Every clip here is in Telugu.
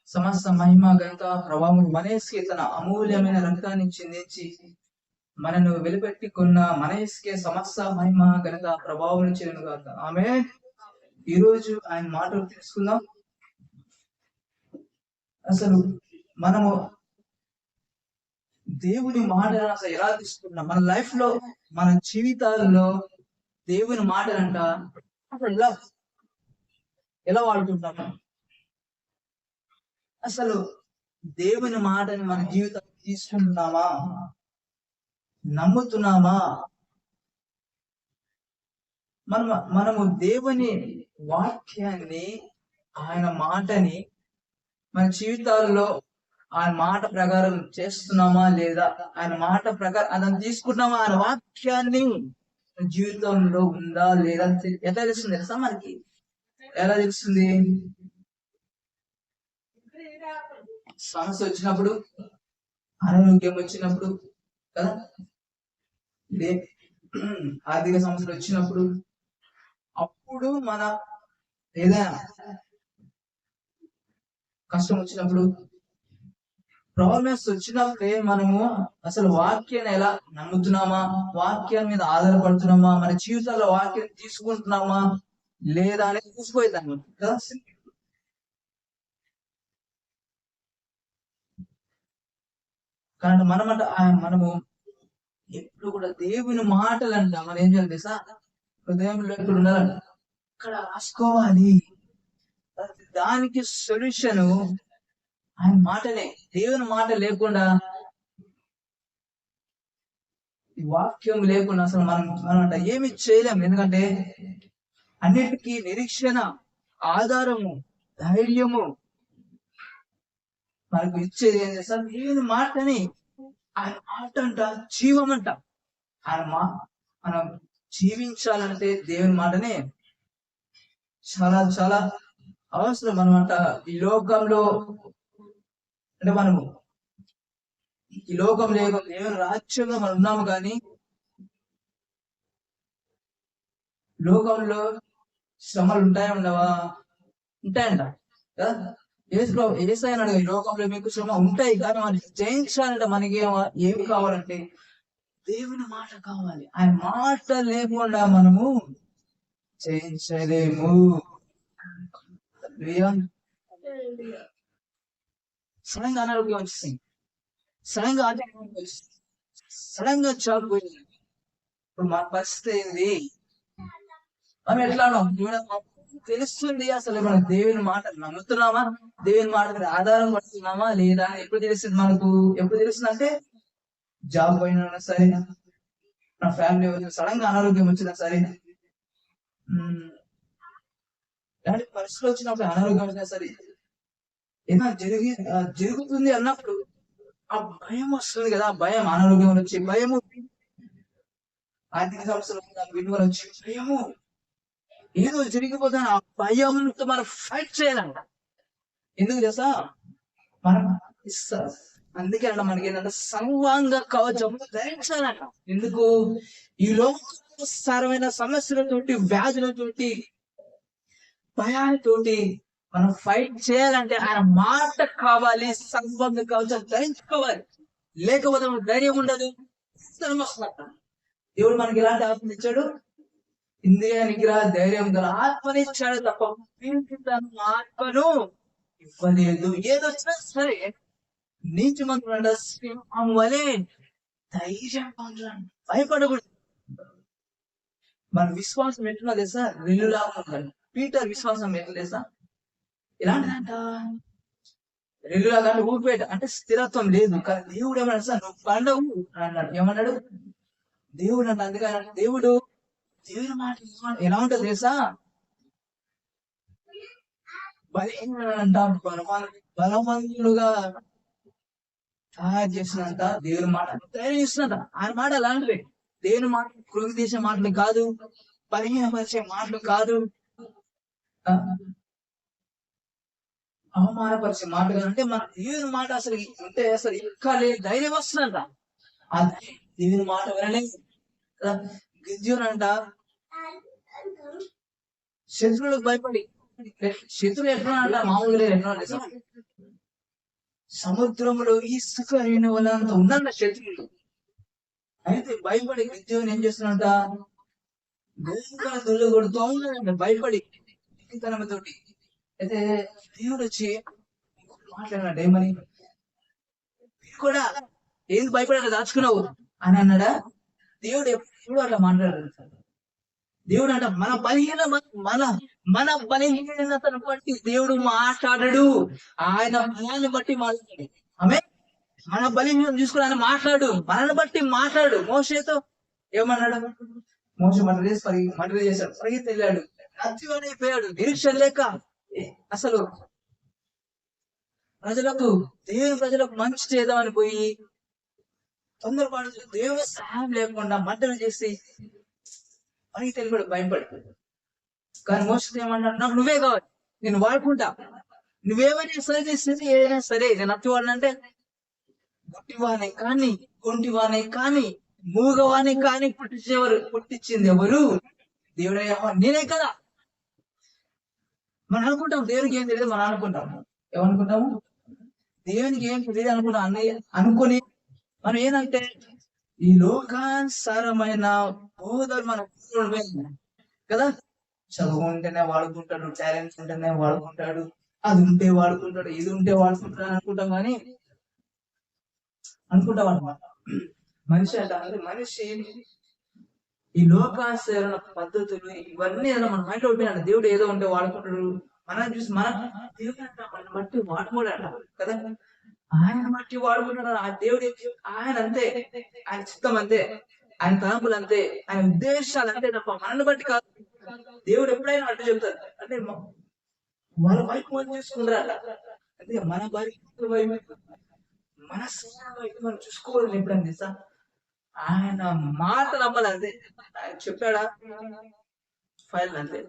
సమస్త మహిమ ఘనత ప్రభావం మనస్కే తన అమూల్యమైన రక్తాన్ని చిందించి మనను వెలుపెట్టుకున్న మనస్కే సమస్త మహిమ ఘనత ప్రభావం చేయను కాక. ఆమె ఈరోజు ఆయన మాటలు తెలుసుకుందాం. అసలు మనము దేవుని మాటలను అసలు ఎలా తీసుకుంటున్నాం మన లైఫ్ లో, మన జీవితాల్లో దేవుని మాటలంట అసలు ఎలా వాడుకుంటాము? అసలు దేవుని మాటని మన జీవితం తీసుకుంటున్నామా, నమ్ముతున్నామా? మనము దేవుని వాక్యాన్ని, ఆయన మాటని మన జీవితాల్లో ఆయన మాట ప్రకారం చేస్తున్నామా లేదా, ఆయన మాట ప్రకారం అతను తీసుకుంటున్నామా, ఆయన వాక్యాన్ని జీవితంలో ఉందా లేదా ఎలా తెలుస్తుంది తెలుసా? మనకి ఎలా తెలుస్తుంది? సమస్య వచ్చినప్పుడు, అనారోగ్యం వచ్చినప్పుడు కదా, ఆర్థిక సమస్యలు వచ్చినప్పుడు, అప్పుడు మన ఏదైనా కష్టం వచ్చినప్పుడు, ప్రాబ్లమ్స్ వచ్చినప్పుడే మనము అసలు వాక్యాన్ని ఎలా నమ్ముతున్నామా, వాక్యం మీద ఆధారపడుతున్నామా, మన జీవితాల్లో వాక్యం తీసుకుంటున్నామా లేదా అనేది చూసిపోయేదాన్ని కదా. కానీ మనము ఎప్పుడు కూడా దేవుని మాటలు అంట మనం ఏం చేయాలి తెలుసా? హృదయంలో ఎక్కడ ఉండాలంట, అక్కడ రాసుకోవాలి. దానికి సొల్యూషన్ ఆయన మాటనే. దేవుని మాట లేకుండా, వాక్యం లేకుండా అసలు మనం అంట ఏమి చేయలేము. ఎందుకంటే అన్నిటికీ నిరీక్షణ, ఆధారము, ధైర్యము మనకు ఇచ్చేది ఏం చేస్తారు? దేవుని మాటని. ఆయన మాట అంట జీవం అంట. ఆయన మనం జీవించాలంటే దేవుని మాటనే చాలా చాలా అవసరం అనమాట. ఈ లోకంలో అంటే మనము ఈ లోకం లేక దేవుని రాజ్యంలో మనం ఉన్నాము, కానీ లోకంలో శ్రమలు ఉంటాయా ఉండవా? ఉంటాయంట కదా. ఏసై అన్నాడు, ఈ లోకంలో మీకు శ్రమ ఉంటాయి, కానీ మనం జయించాలంటే మనకి ఏమి కావాలంటే దేవుని మాట కావాలి. ఆయన మాట లేకుండా మనము జయించలేము. సడన్గా అనారోగ్యం వచ్చింది, సడన్గా సడన్గా జాబ్ పోయింది. ఇప్పుడు మన పరిస్థితి ఏంది? మనం ఎట్లా తెలుస్తుంది అసలు మనం దేవుని మాట నమ్ముతున్నామా, దేవుని మాట మీద ఆధారం పడుతున్నామా లేదా ఎప్పుడు తెలుస్తుంది మనకు? ఎప్పుడు తెలుస్తుంది అంటే జాబ్ పోయినా సరే, నా ఫ్యామిలీ వచ్చిన సడన్ గా అనారోగ్యం వచ్చినా సరే, ఇలాంటి పరిస్థితులు వచ్చినప్పుడు, అనారోగ్యం వచ్చినా సరే, ఏదైనా జరుగుతుంది అన్నప్పుడు ఆ భయం వస్తుంది కదా. భయం, అనారోగ్యం వచ్చి భయము, ఆర్థిక సమస్యలు విలువలు వచ్చి భయము, ఏదో జరిగిపోతే ఆ భయంతో మనం ఫైట్ చేయాలంట. ఎందుకు చేస్తా మనం ఇస్తారు. అందుకే అంట మనకి ఏంటంటే సర్వాంగ కవచం ధరించాలంట. ఎందుకు? ఈ లోకమైన సమస్యలతోటి, వ్యాధులతోటి, భయాలతోటి మనం ఫైట్ చేయాలంటే ఆయన మాట కావాలి. సర్వాంగ కవచం ధరించుకోవాలి, లేకపోతే మనకు ధైర్యం ఉండదు. దేవుడు మనకి ఎలాంటి ఆత్మ ఇచ్చాడు? ఇంద్రియ నిగ్రహ ధైర్యం గల ఆత్మనిచ్చాడు తప్ప ఆత్మను ఇవ్వలేదు. ఏదొచ్చినా సరే నీతి మంత్రులు సింహం వలె ధైర్యం పొందాలి, భయపడకూడదు. మన విశ్వాసం ఎట్లా తెలుసా? రెల్లులాగా ఉండాలి. పీటర్ విశ్వాసం ఎట్లా తెలుసా? ఎలాంటిదంట? రెల్లులాగా అంటే ఊపిపేట అంటే స్థిరత్వం లేదు. కానీ దేవుడు ఏమన్నా సార్ నువ్వు పండవు అన్నాడు. ఏమన్నాడు దేవుడు అంటే? అందుకని దేవుడు దేవుని మాట ఎలా ఉంటుంది తెలుసా? బలవంతులుగా తయారు చేసినంత దేవుని మాట తయారు చేసినంత. ఆయన మాట అలాంటివి. దేవుని మాట కృంగి తీసే మాటలు కాదు, బలహీనపరిచే మాటలు కాదు, అవమానపరిచే మాటలు. అంటే మన దేవుని మాట అసలు అంటే అసలు ఇంకా లేదు, ధైర్యం వస్తుందంట. ఆ దేవుని మాట వినలేదు. గిద్యోను అంట శత్రువులకు భయపడి, శత్రువులు ఎట్లా అంట మామూలుగా ఎట్లా సముద్రంలో ఇసుక అయిన వాళ్ళంత ఉందంట శత్రువులు. అయితే భయపడి గిద్యోని ఏం చేస్తున్నట, గోంగూర దొల్లు కొడుతూ ఉన్నాడంట భయపడి తోటి. అయితే దేవుడు వచ్చి మాట్లాడినాడు, ఏమని, కూడా ఏది భయపడ దాచుకున్నావు అని అన్నాడా. దేవుడు ఎప్పుడు అట్లా మాట్లాడాడు. దేవుడు అంట మన మన మన బలహీనతను బట్టి దేవుడు మాట్లాడడు, ఆయన బలాన్ని బట్టి మాట్లాడు. ఆమె మన బలహీనత చూసుకుని ఆయన మాట్లాడు, మనల్ని బట్టి మాట్లాడు. మోషేతో ఏమన్నాడు, మోషే మటర్ చేశాడు, పరిగెత్తి వెళ్ళాడు, అయిపోయాడు, నిరీక్షణ లేక. అసలు దేవుని ప్రజలకు మంచి చేద్దామని పోయి తొందరపాటు దేవుని సహాయం లేకుండా మంటలు చేసి అని తెలియడు, భయపడు. కానీ మోసతో ఏమన్నాడు, నాకు నువ్వే కావాలి, నేను వాడుకుంటా, నువ్వేమైనా సరే స్థితి ఏదైనా సరే, నేను అత్తివాడినంటే గుట్టివానే కానీ కొంటివానే కానీ మూగవానే కానీ పుట్టించింది ఎవరు? దేవుడే, నేనే కదా. మనం అనుకుంటాం దేవునికి ఏం తెలియదు, మనం అనుకుంటాము. ఏమనుకుంటాము, దేవునికి ఏం తెలియదు అనుకుంటాం. అనుకుని మనం ఏంటంటే ఈ లోకానుసారమైన బోధలు మనం కదా, చదువు ఉంటేనే వాడుకుంటాడు, టాలెంట్ ఉంటేనే వాడుకుంటాడు, అది ఉంటే వాడుకుంటాడు, ఇది ఉంటే వాడుకుంటాడు అనుకుంటాం. కానీ అనుకుంటాం అనమాట. మనిషి అంటే మనిషి ఈ లోకానుసారణ పద్ధతులు ఇవన్నీ మన మైండ్ ఓడిపోయినాడు. దేవుడు ఏదో ఉంటే వాడుకుంటాడు, మనం చూసి దేవుడు అంట మన బట్టి వాడుకోడాట కదా, ఆయన బట్టి వాడుకుంటాడు. ఆ దేవుడు ఆయన అంతే, ఆయన చిత్తం అంతే, ఆయన తలంపులు అంతే, ఆయన ఉద్దేశాలు అంతే తప్ప మనల్ని బట్టి కాదు. దేవుడు ఎప్పుడైనా అట్టు చెప్తారు అంటే వాళ్ళ వైపు చూసుకుంటారట. అంటే మన వైపు మన వైపు మనం చూసుకోవాలి. ఎప్పుడైనా తెలుసా, ఆయన మాట నమ్మాలి అంతే. ఆయన చెప్పాడా ఫైల్ అంతే.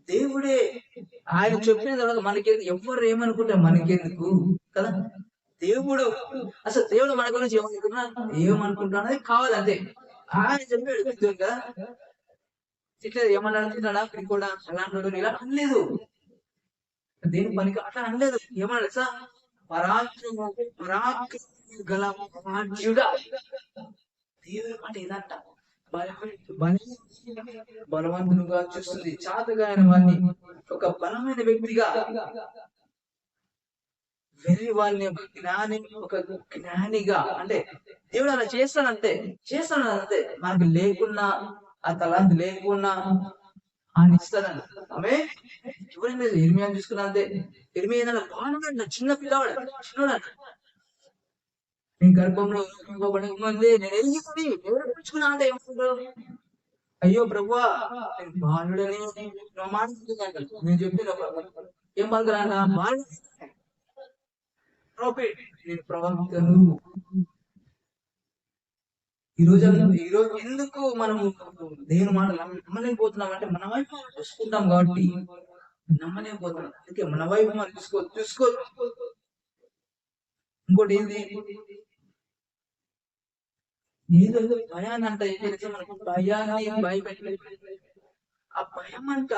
దేవుడే ఆయన చెప్పిన తర్వాత మనకేందుకు, ఎవరు ఏమనుకుంటే మనకెందుకు కదా. దేవుడు అసలు దేవుడు మన గురించి ఏమనుకుంటున్నా అనేది కావాలంతే. ఆయన చెప్పాడు కదా, ఇట్లా ఏమన్నా అనుకుంటున్నాడా కూడా అలాంటి ఇలా అనలేదు, దేని పనికి అట్లా అనలేదు. ఏమన్నా సార్, పరాక్రమ గల రాజ్యుడా, దేవుడు అంటే ఏదంట, బలవంతులుగా చూస్తుంది, చాతగాయన వాడిని ఒక బలమైన వ్యక్తిగా, వెర్రి వాళ్ళని ఒక జ్ఞానిగా. అంటే దేవుడు అలా చేస్తానంతే మనకు లేకున్నా, ఆ తలాంతి లేకున్నా ఆయన ఇస్తాడని. ఆమె ఎవరైనా ఇర్మియా చూసుకున్నా అంతే. ఇర్మియా బాగున్నాడు, చిన్న పిల్లవాడు, చిన్నవాడు. నీ గర్భంలో ముందే నేను వెళ్ళిపోయి ఎవరుకున్నా అంటే ఏమనుకుంటావు, అయ్యో ప్రభువా నేను బాలుడని మాట్లాడుతున్నాను. నేను చెప్పిన ఏం పలుకురా, బాలు నేను ప్రవక్తను. ఈరోజు ఎందుకు మనము దేవుని మాట నమ్మలేకపోతున్నాం అంటే మన వైపు చూసుకుంటాం కాబట్టి నమ్మలేకపోతున్నాం. అందుకే మన వైపు మనం చూసుకో. ఇంకోటి ఏంది, ఏదో భయాన్ని అంట ఏం చేస్తే మనకు భయాన్ని భయపెట్టి, ఆ భయం అంట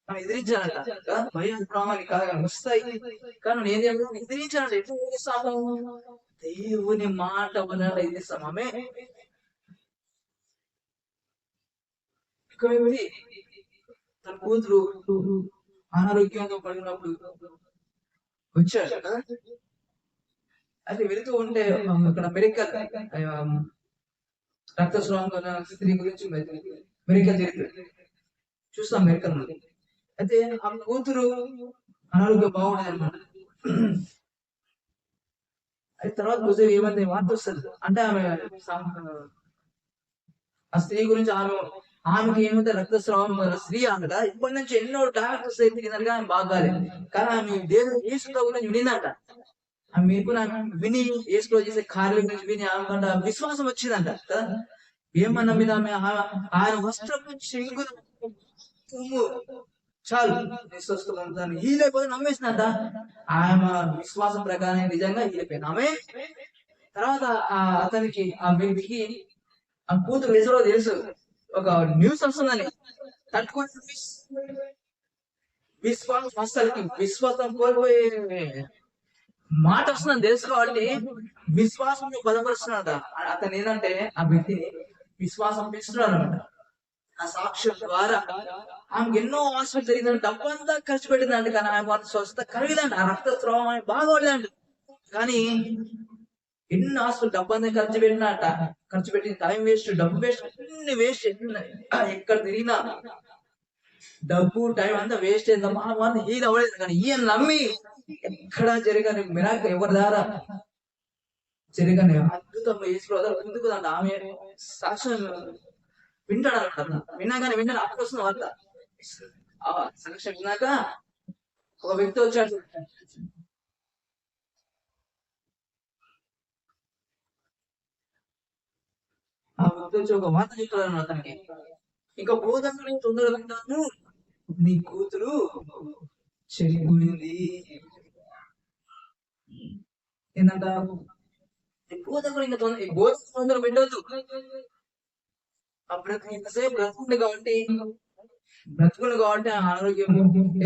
మనం ఎదిరించాలంట. భయం ప్రాణాలు కాదు వస్తాయి, కానీ ఏది ఎదిరించాలంటే ఎట్లా ఎదిరిస్తాము, దేవుని మాట వలన ఎదిరిస్తాము. ఆమె తన కూతురు అనారోగ్యంతో పడినప్పుడు వచ్చాడు కదా, అది వెళుతూ ఉంటే అక్కడ మెరికల్ రక్తస్రావం స్త్రీ గురించి మెరికల్ జరిగింది, చూస్తాం మెరికల్. అయితే ఆ కూతురు అనారోగ్యం బాగుండదు అనమాట. అయితే తర్వాత కూతురు ఏమైంది వార్త వస్తుంది అంటే ఆమె ఆ స్త్రీ గురించి ఆమెకి ఏమైతే రక్తస్రావం స్త్రీ అంట. ఇప్పటి నుంచి ఎన్నో డాక్టర్స్ ఎదిగినట్టుగా ఆమె బాగాలి, కానీ ఆమె దేవుడు యేసు గురించి వినిందంట. ఆమె మీకు విని యేసు చేసే కార్యం గురించి విని ఆమె విశ్వాసం వచ్చిందంట కదా. ఏమన్నా మీద ఆమె ఆయన వస్త్రం చాలు విశ్వస్తాన్ని హీలైపోతే నమ్మేసిందంట. ఆమె విశ్వాసం ప్రకారం నిజంగా హీలైపోయింది ఆమె. తర్వాత అతనికి ఆ వ్యక్తికి ఆ కూతురు నిజంలో తెలుసు ఒక న్యూస్ వస్తుందని, తట్టుకుని విశ్వాసం అసలు విశ్వాసం కోల్పోయే మాట వస్తుందని తెలుసు కాబట్టి విశ్వాసంలో బలపరుస్తున్నాడు. అతను ఏంటంటే ఆ వ్యక్తిని విశ్వాసం పెంచుతున్నాడు అనమాట. ఆ సాక్ష్యం ద్వారా ఆమెకు ఎన్నో ఆశలు జరిగిందంటే డబ్బంతా ఖర్చు పెట్టిందండి, కానీ ఆమె స్వస్థత కలిగిందండి. ఆ రక్తస్రావం ఆమె బాగోలేదండి. కానీ ఎన్ని ఆశలు డబ్బంతా ఖర్చు పెట్టిన టైం వేస్ట్, డబ్బు వేస్ట్, అన్ని వేస్ట్. ఎక్కడ తిరిగినా డబ్బు టైం అంతా వేస్ట్ అయిందమ్మా ఈయన అవ్వలేదు. కానీ ఈయన నమ్మి ఎక్కడ జరగని మిరాకిల్, ఎవరి ద్వారా జరగని అద్భుతం ముందుకు ఆమె సాక్ష్యం వింటాడు. విన్నాగానే అప్పుడు వస్తుంది వార్త. ఆ సాక్ష్యం విన్నాక ఒక వ్యక్తి వచ్చాడు. ఆ వ్యక్తి వచ్చి ఒక వార్త చెప్తాడు అతనికి. ఇంకా బోధకుని తొందరగా నీ కూతురు చనిపోయింది ఏంటంట. బోధకుడు ఇంకా తొందర పెట్టవద్దు. అప్పుడు ఇంతసేపు బ్రతుకులు కాబట్టి ఆరోగ్యం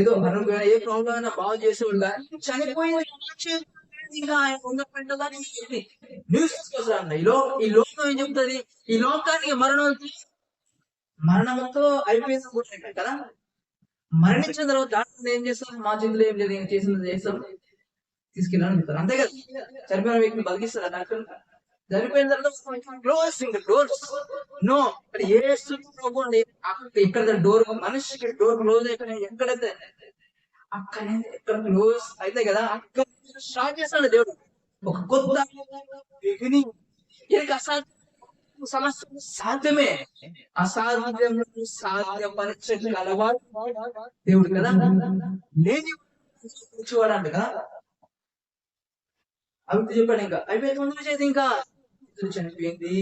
ఏదో ఆరోగ్యం ఏ ప్రాబ్లం అయినా బాగు చేసేవాడు. కానీ చనిపోయింది ఇంకా ఆయన తొందర పెట్టదని న్యూస్ తీసుకొస్తాడు. ఈ లోకం ఏం చెప్తుంది? ఈ లోకానికి మరణంతో అయిపోయింది కదా. మరణించిన తర్వాత డాక్టర్ ఏం చేస్తాం? మా చేతిలో ఏం లేదు, ఏం చేసింది చేస్తాం, తీసుకెళ్ళాలని చెప్తారు. అంతే కదా. చనిపోయిన వ్యక్తిని బతికిస్తారా డాక్టర్? చనిపోయిన తర్వాత క్లోజింగ్ డోర్స్ నో. ఎక్కడ డోర్ మనిషికి డోర్ క్లోజ్ అయిపోయినా ఎక్కడైతే ఎక్కడ క్లోజ్ అయితే కదా అక్కడ స్టార్ట్ చేస్తాడు దేవుడు ఒక కొత్త బిగినింగ్. సమస్య సాధ్యమే, అసాధ్యం సాధ్యపరచని అలవాటు దేవుడు కదా. లేని చూడాలంట కదా. అవి చెప్పాడు. ఇంకా అయిపోయి తొందర చేసి ఇంకా చనిపోయింది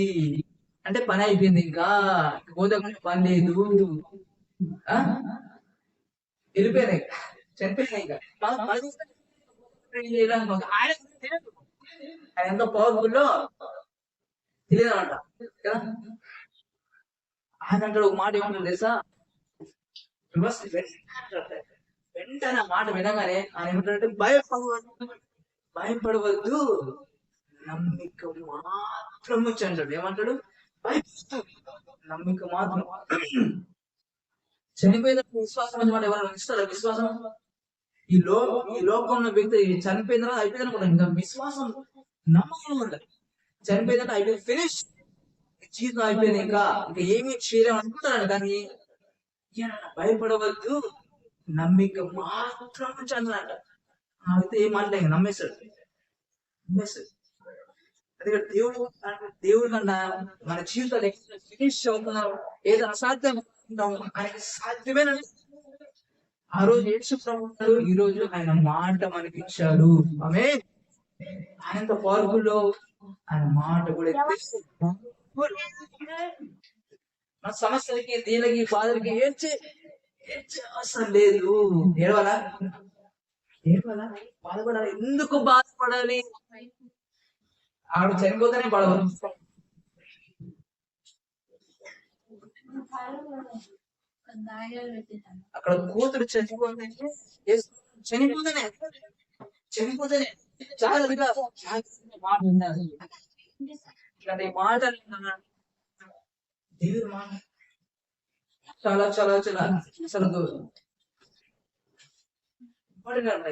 అంటే పని అయిపోయింది. ఇంకా గోదావరి పని లేదు, వెళ్ళిపోయినాయి, చనిపోయినాయి. ఇంకా ఆయన ఎంత పవర్ఫుల్లో తెలియదన్నమాట కదా. ఆయన అంటాడు ఒక మాట ఏమంటాడు తెలుసా? వెంటనే మాట వినగానే ఆయన ఏమంటాడంటే భయపడవద్దు, నమ్మిక మాత్రం అంటాడు. ఏమంటాడు? నమ్మిక మాత్రం. చనిపోయిన విశ్వాసం అంటే ఎవరైనా ఇస్తారా? విశ్వాసం ఈ లోకంలో వ్యక్తి చనిపోయిన తర్వాత అయిపోయింది కూడా ఇంకా విశ్వాసం నమ్మకం ఉండాలి. చనిపోయిందంటే అయిపోయింది, ఫినిష్, జీవితం అయిపోయింది, ఇంకా ఏమీ చేయలేము అనుకుంటాను. కానీ భయపడవద్దు, నమ్మిక మాత్రం అంటాడంట. అయితే ఏం మాట్లాడ నమ్మేస్తాడు. అదే దేవుడు కన్నా మన జీవితాలు ఫినిష్ అవుతున్నాం, ఏదో అసాధ్యం ఆయనకి సాధ్యమేనండి. ఆ రోజు యేసు ప్రభువు ఈ రోజు ఆయన మాట మనకి ఇచ్చాడు. ఆమె ఆయనతో పవర్ఫుల్లో ఆయన మాట కూడా మన సమస్యలకి, దీనికి, బాధలకి ఏడ్చే అవసరం లేదు. ఏడవాలా బాధపడాలి? ఎందుకు బాధపడాలి? ఆవిడ చనిపోతేనే బాధపడ. అక్కడ కూతురు చనిపోతేనే చాలా మాట ఉండాలి. ఇలాంటి మాట దేవుడు మాట చాలా చాలా చాలా అసలు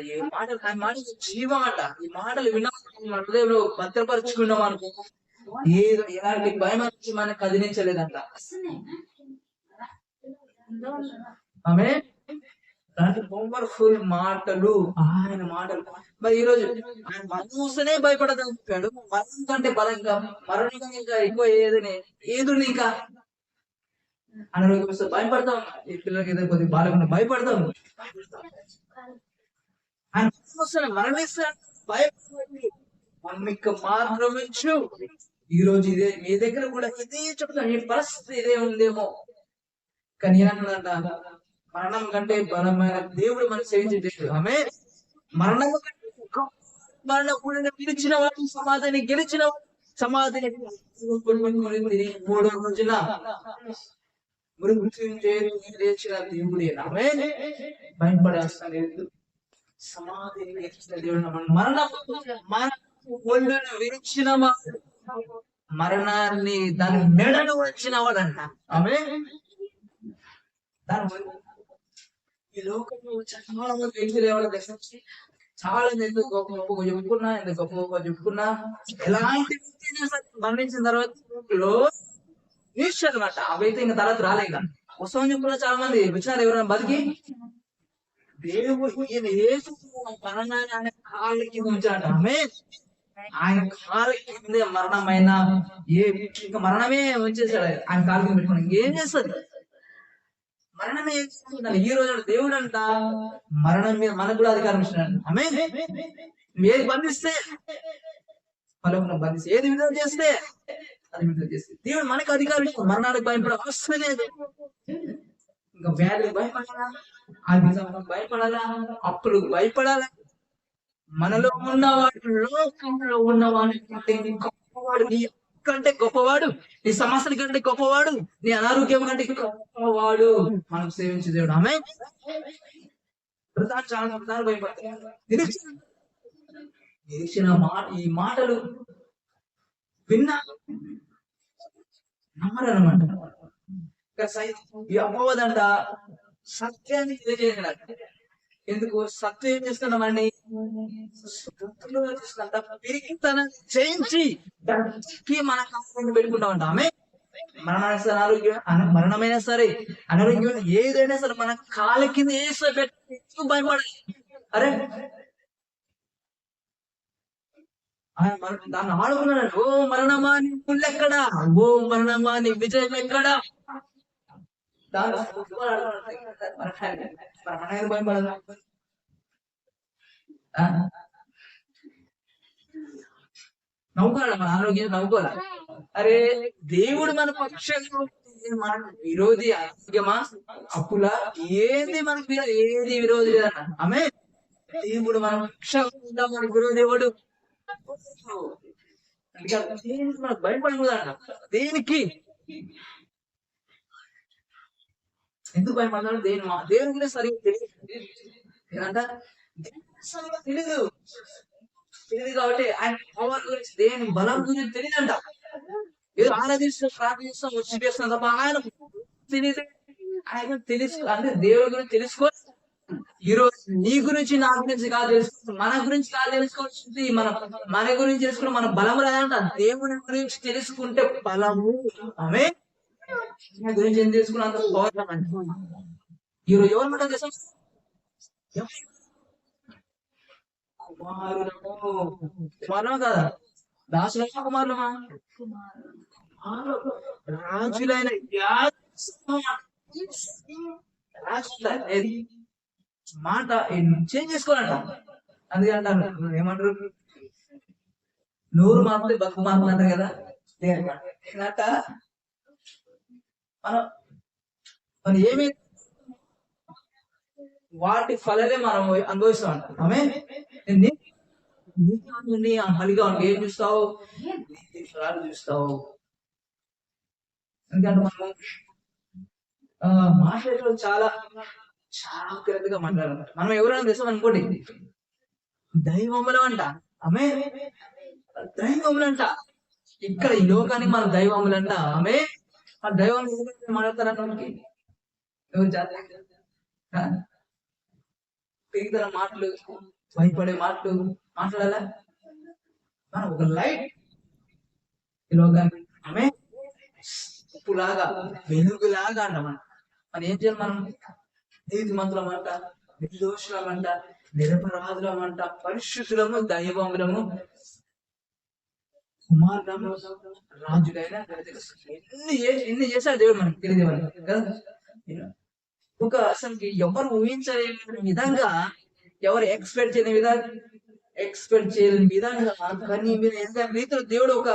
ఈ మాటలు జీవం అంట. ఈ మాటలు విన్నా హృదయంలో భద్రపరుచుకున్నాం అనుకో, ఏదో ఎలాంటి భయం వచ్చి మనకు కదిలించలేదంట. ఆమె పవర్ఫుల్ మాటలు, ఆయన మాటలు. మరి ఈ రోజు ఆయన మనసునే భయపడదని చెప్పాడు. మరణం కంటే బలంగా, మరణం ఇంకా ఎక్కువ ఏదుని ఇంకా అనారోగ్యం వస్తే భయపడతాం. ఈ పిల్లలకి ఏదో కొద్దిగా బాగా భయపడతాం. ఆయన మరణిస్తాడు, భయపడి నమ్మిక మాత్రం ఇచ్చు. ఈ రోజు ఇదే మీ దగ్గర కూడా ఇదే చెప్తాను, ఈ పరిస్థితి ఇదే ఉందేమో. కానీ ఏనంటాడంట, మరణం కంటే బలమైన దేవుడు మనం సేవించే ఆమె మరణం పిలిచిన వాడు, సమాధిని గెలిచిన సమాధిని 3వ రోజున మృత్యుంజయుడు లేచిన దేవుడే. ఆమేన్. భయపడాల్సిన సమాధిని లేచిన దేవుడు, మన ఒళ్ళును విరిచిన వాడు, మరణాన్ని దాని మెడను వచ్చిన వాడంట. ఆమేన్. దాని ఈ లోకంలో చాలా మంది వ్యక్తులు ఎవరు చాలా మంది గొప్ప గొప్ప చెప్పుకున్నా, ఎంత గొప్ప గొప్ప చెప్పుకున్నా, ఎలాంటి వ్యక్తి మరణించిన తర్వాత న్యూస్ అనమాట. అవైతే ఇంకా తర్వాత రాలే. ఇంకా వస్తామని చెప్పుకున్నా చాలా మంది వచ్చినారు. ఎవరైనా బతికి దేవుడు ఈయన యేసు మరణాన్ని ఆయన కాళ్ళ కింద ఉంచాడు. ఆమేన్. ఆయన కాళ్ళ కింద మరణమైన ఇంకా మరణమే వచ్చేసాడు. ఆయన కాళ్ళ కింద పెట్టుకుని ఇంకేం చేస్తుంది? మరణమే చేస్తుందండి. ఈ రోజు దేవుడు అంట మరణం మీద మనకు కూడా అధికారం ఇచ్చినాడు. ఆమేన్. ఏది బంధిస్తే ఫలం బంధిస్తే, ఏది విడుదల చేస్తే అది విడుదల చేస్తే దేవుడు మనకు అధికారం ఇచ్చాడు. మరణానికి భయపడ అవసరం లేదు. ఇంకా వ్యాధులకు భయపడాలా, అది భయపడాలా, అప్పులకు భయపడాలా. మనలో ఉన్నవాడు లోకంలో ఉన్నవాడు గొప్పవాడు, నీ కంటే గొప్పవాడు, నీ సమస్యల కంటే గొప్పవాడు, నీ అనారోగ్యం కంటే గొప్పవాడు మనం సేవించే దేవుడు. ఆమె చాలా భయపడతారు. నిరీక్షణ ఈ మాటలు విన్నా నమ్మరనమాట. ఈ అమ్మవదంట సత్యాన్ని తెలియజేయగలరు. ఎందుకు? సత్యం ఏం చేస్తున్నామండి? పిరికితనం చేయించి మన కాకుండా పెట్టుకుంటామంట. ఆమె మరణమైనా సరే, అనారోగ్యం ఏదైనా సరే మన కాళ్ళ కింద వేసే పెట్టి భయపడాలి. అరే దాన్ని ఆడుకున్నాడు. ఓ మరణమాని పుల్లెక్కడా, ఓ మరణమాని విజయం ఎక్కడా? భయపడాలి. నవ్వుకోవాలి, మన ఆరోగ్యం నవ్వుకోవాలి. అరే దేవుడు మన పక్షంలో విరోధి ఆరోగ్యమా, అప్పులా, ఏది మనకు ఏది విరోధి లేదన్న. ఆమె దేవుడు మన పక్షంలో మనకు విరోధి ఎవడు? మనకు భయపడకూడదన్న. దేనికి ఎందుకు భయపడతాడు? దేవుని గురించి సరిగ్గా తెలియదు. ఏదంట తెలియదు కాబట్టి ఆయన పవర్ గురించి, దేని బలం గురించి తెలియదంట. ఏదో ఆరాధిస్తాం, ప్రార్థిస్తాం, వచ్చి చేస్తాం తప్ప ఆయన తెలియదు. ఆయన తెలుసు అంటే దేవుడి గురించి తెలుసుకో. ఈ రోజు నీ గురించి, నా గురించి కాదు తెలుసుకో, మన గురించి కాదు తెలుసుకోవాల్సింది. మన గురించి తెలుసుకుంటే మన బలం రాదంట. దేవుని గురించి తెలుసుకుంటే బలము. ఆమె గురించి ఏం తెలుసుకున్నంత పవర్ అంట. ఈరోజు ఎవరు మాట తెలుసు? కుమారులము కదా, దాసులైన కుమారులమా, రాజులైన మాట చేంజ్ చేసుకోవాలంట. అందుకే అంటారు, ఏమంటారు, నూరు మాత్రమే బతుకు మాత్రం అంటారు కదా. ఏంటంట మనం ఏమి వాటి ఫలమే మనం అనుభవిస్తాం అంట. ఆమె హలిగా ఏం చూస్తావు? ఫలాలు చూస్తావు. ఎందుకంటే మనం మాట్లాడేటప్పుడు చాలా జాగ్రత్తగా మాట్లాడాలి. మనం ఎవరైనా చేస్తాం అనుకోండి, దైవములం అంట. ఆమె దైవములంట. ఇక్కడ ఈ లోకానికి మనం దైవములంట. ఆమె ఆ దైవం మాట్లాడతారంట. మనకి ఎవరు జాగ్రత్త పెరిగిన మాటలు, భయపడే మాటలు మాట్లాడాలా? మనం ఒక లైట్ ఈ లోకానికి, ఆమె ఉప్పులాగా, వెలుగులాగా అంట. మనం ఏం చేయాలి? మనం నీతి మంత్రులమంట, నిర్దోషులమంట, నిరపరాధులమంట, పరిశుద్ధులము, దైవములము, కుమారులము, రాజులైనా ఎన్ని చేశాడు దేవుడు మనకి తెలియదు కదా. ఒక అసలుకి ఎవరు ఊహించలేని విధంగా, ఎవరు ఎక్స్పెక్ట్ చేయలేని విధంగా కానీ రీతిలో దేవుడు ఒక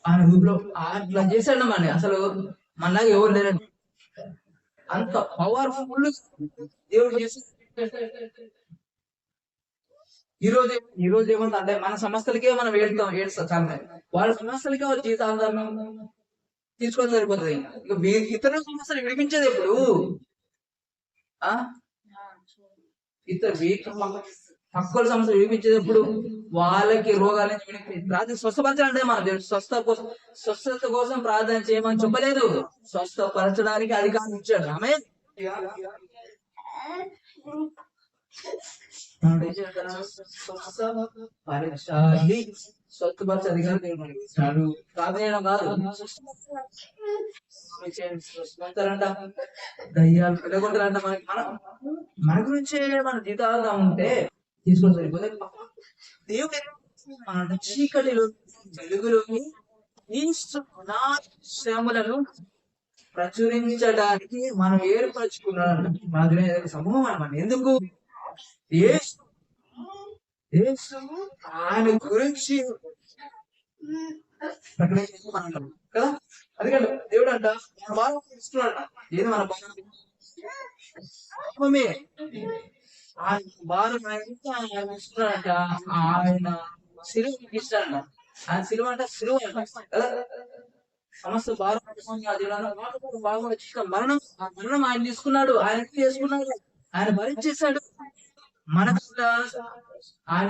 ఆయన రూపులో అట్లా చేశాడు. మన అసలు మనలాగా ఎవరు లేరండి. అంత పవర్ఫుల్ దేవుడు చేసి ఈ రోజు ఏమంతా అంటే మన సమస్యలకే మనం ఏడుస్తాం చాలా. వాళ్ళ సమస్యలకే వాళ్ళ జీవితాంతం తీసుకోవడం సరిపోతుంది. ఇక ఇతరుల సమస్యలు విడిపించేది ఎప్పుడు? ఆ ఇతర హక్కుల సమస్యలు విడిపించేది ఎప్పుడు? వాళ్ళకి రోగాల నుంచి ప్రార్థన స్వస్థపరచాలంటే మన దేవుడు స్వస్థత కోసం ప్రార్థన చేయమని చెప్పలేదు. స్వస్థపరచడానికి అధికారం ఇచ్చాడు. ఆమె స్వస్థపరిచే అధికారం దేవుడు మనకి ఇచ్చాడు. ప్రార్థన చేయడం కాదు, స్వస్థపరచాలంట, దయ్యాలు వెళ్ళగొట్టాలంట. మన గురించే మన జీవితాలుగా ఉంటే తీసుకొని సరిపోతే దేవుడు మన చీకటిలో వెలుగులోకి ఈ శ్రమలను ప్రచురించడానికి మనం ఏర్పరచుకున్నాడు. మన సమూహం అన్నమాట. ఎందుకు? ఆయన గురించి ప్రకటించుకున్నాడు కదా. అందుకంటే దేవుడు అంట బాగా ఇస్తున్నాడు. ఏది మన భాగమే ఆయన భారం ఆయన ఇస్తున్నాడంట. ఆయన సిలువ ఇస్తాడంట. ఆయన సిలువ అంటే సిలువ కదా. సమస్త భారం మరణం మరణం ఆయన తీసుకున్నాడు, ఆయన చేసుకున్నాడు, ఆయన భరించేశాడు. మనకు ఆయన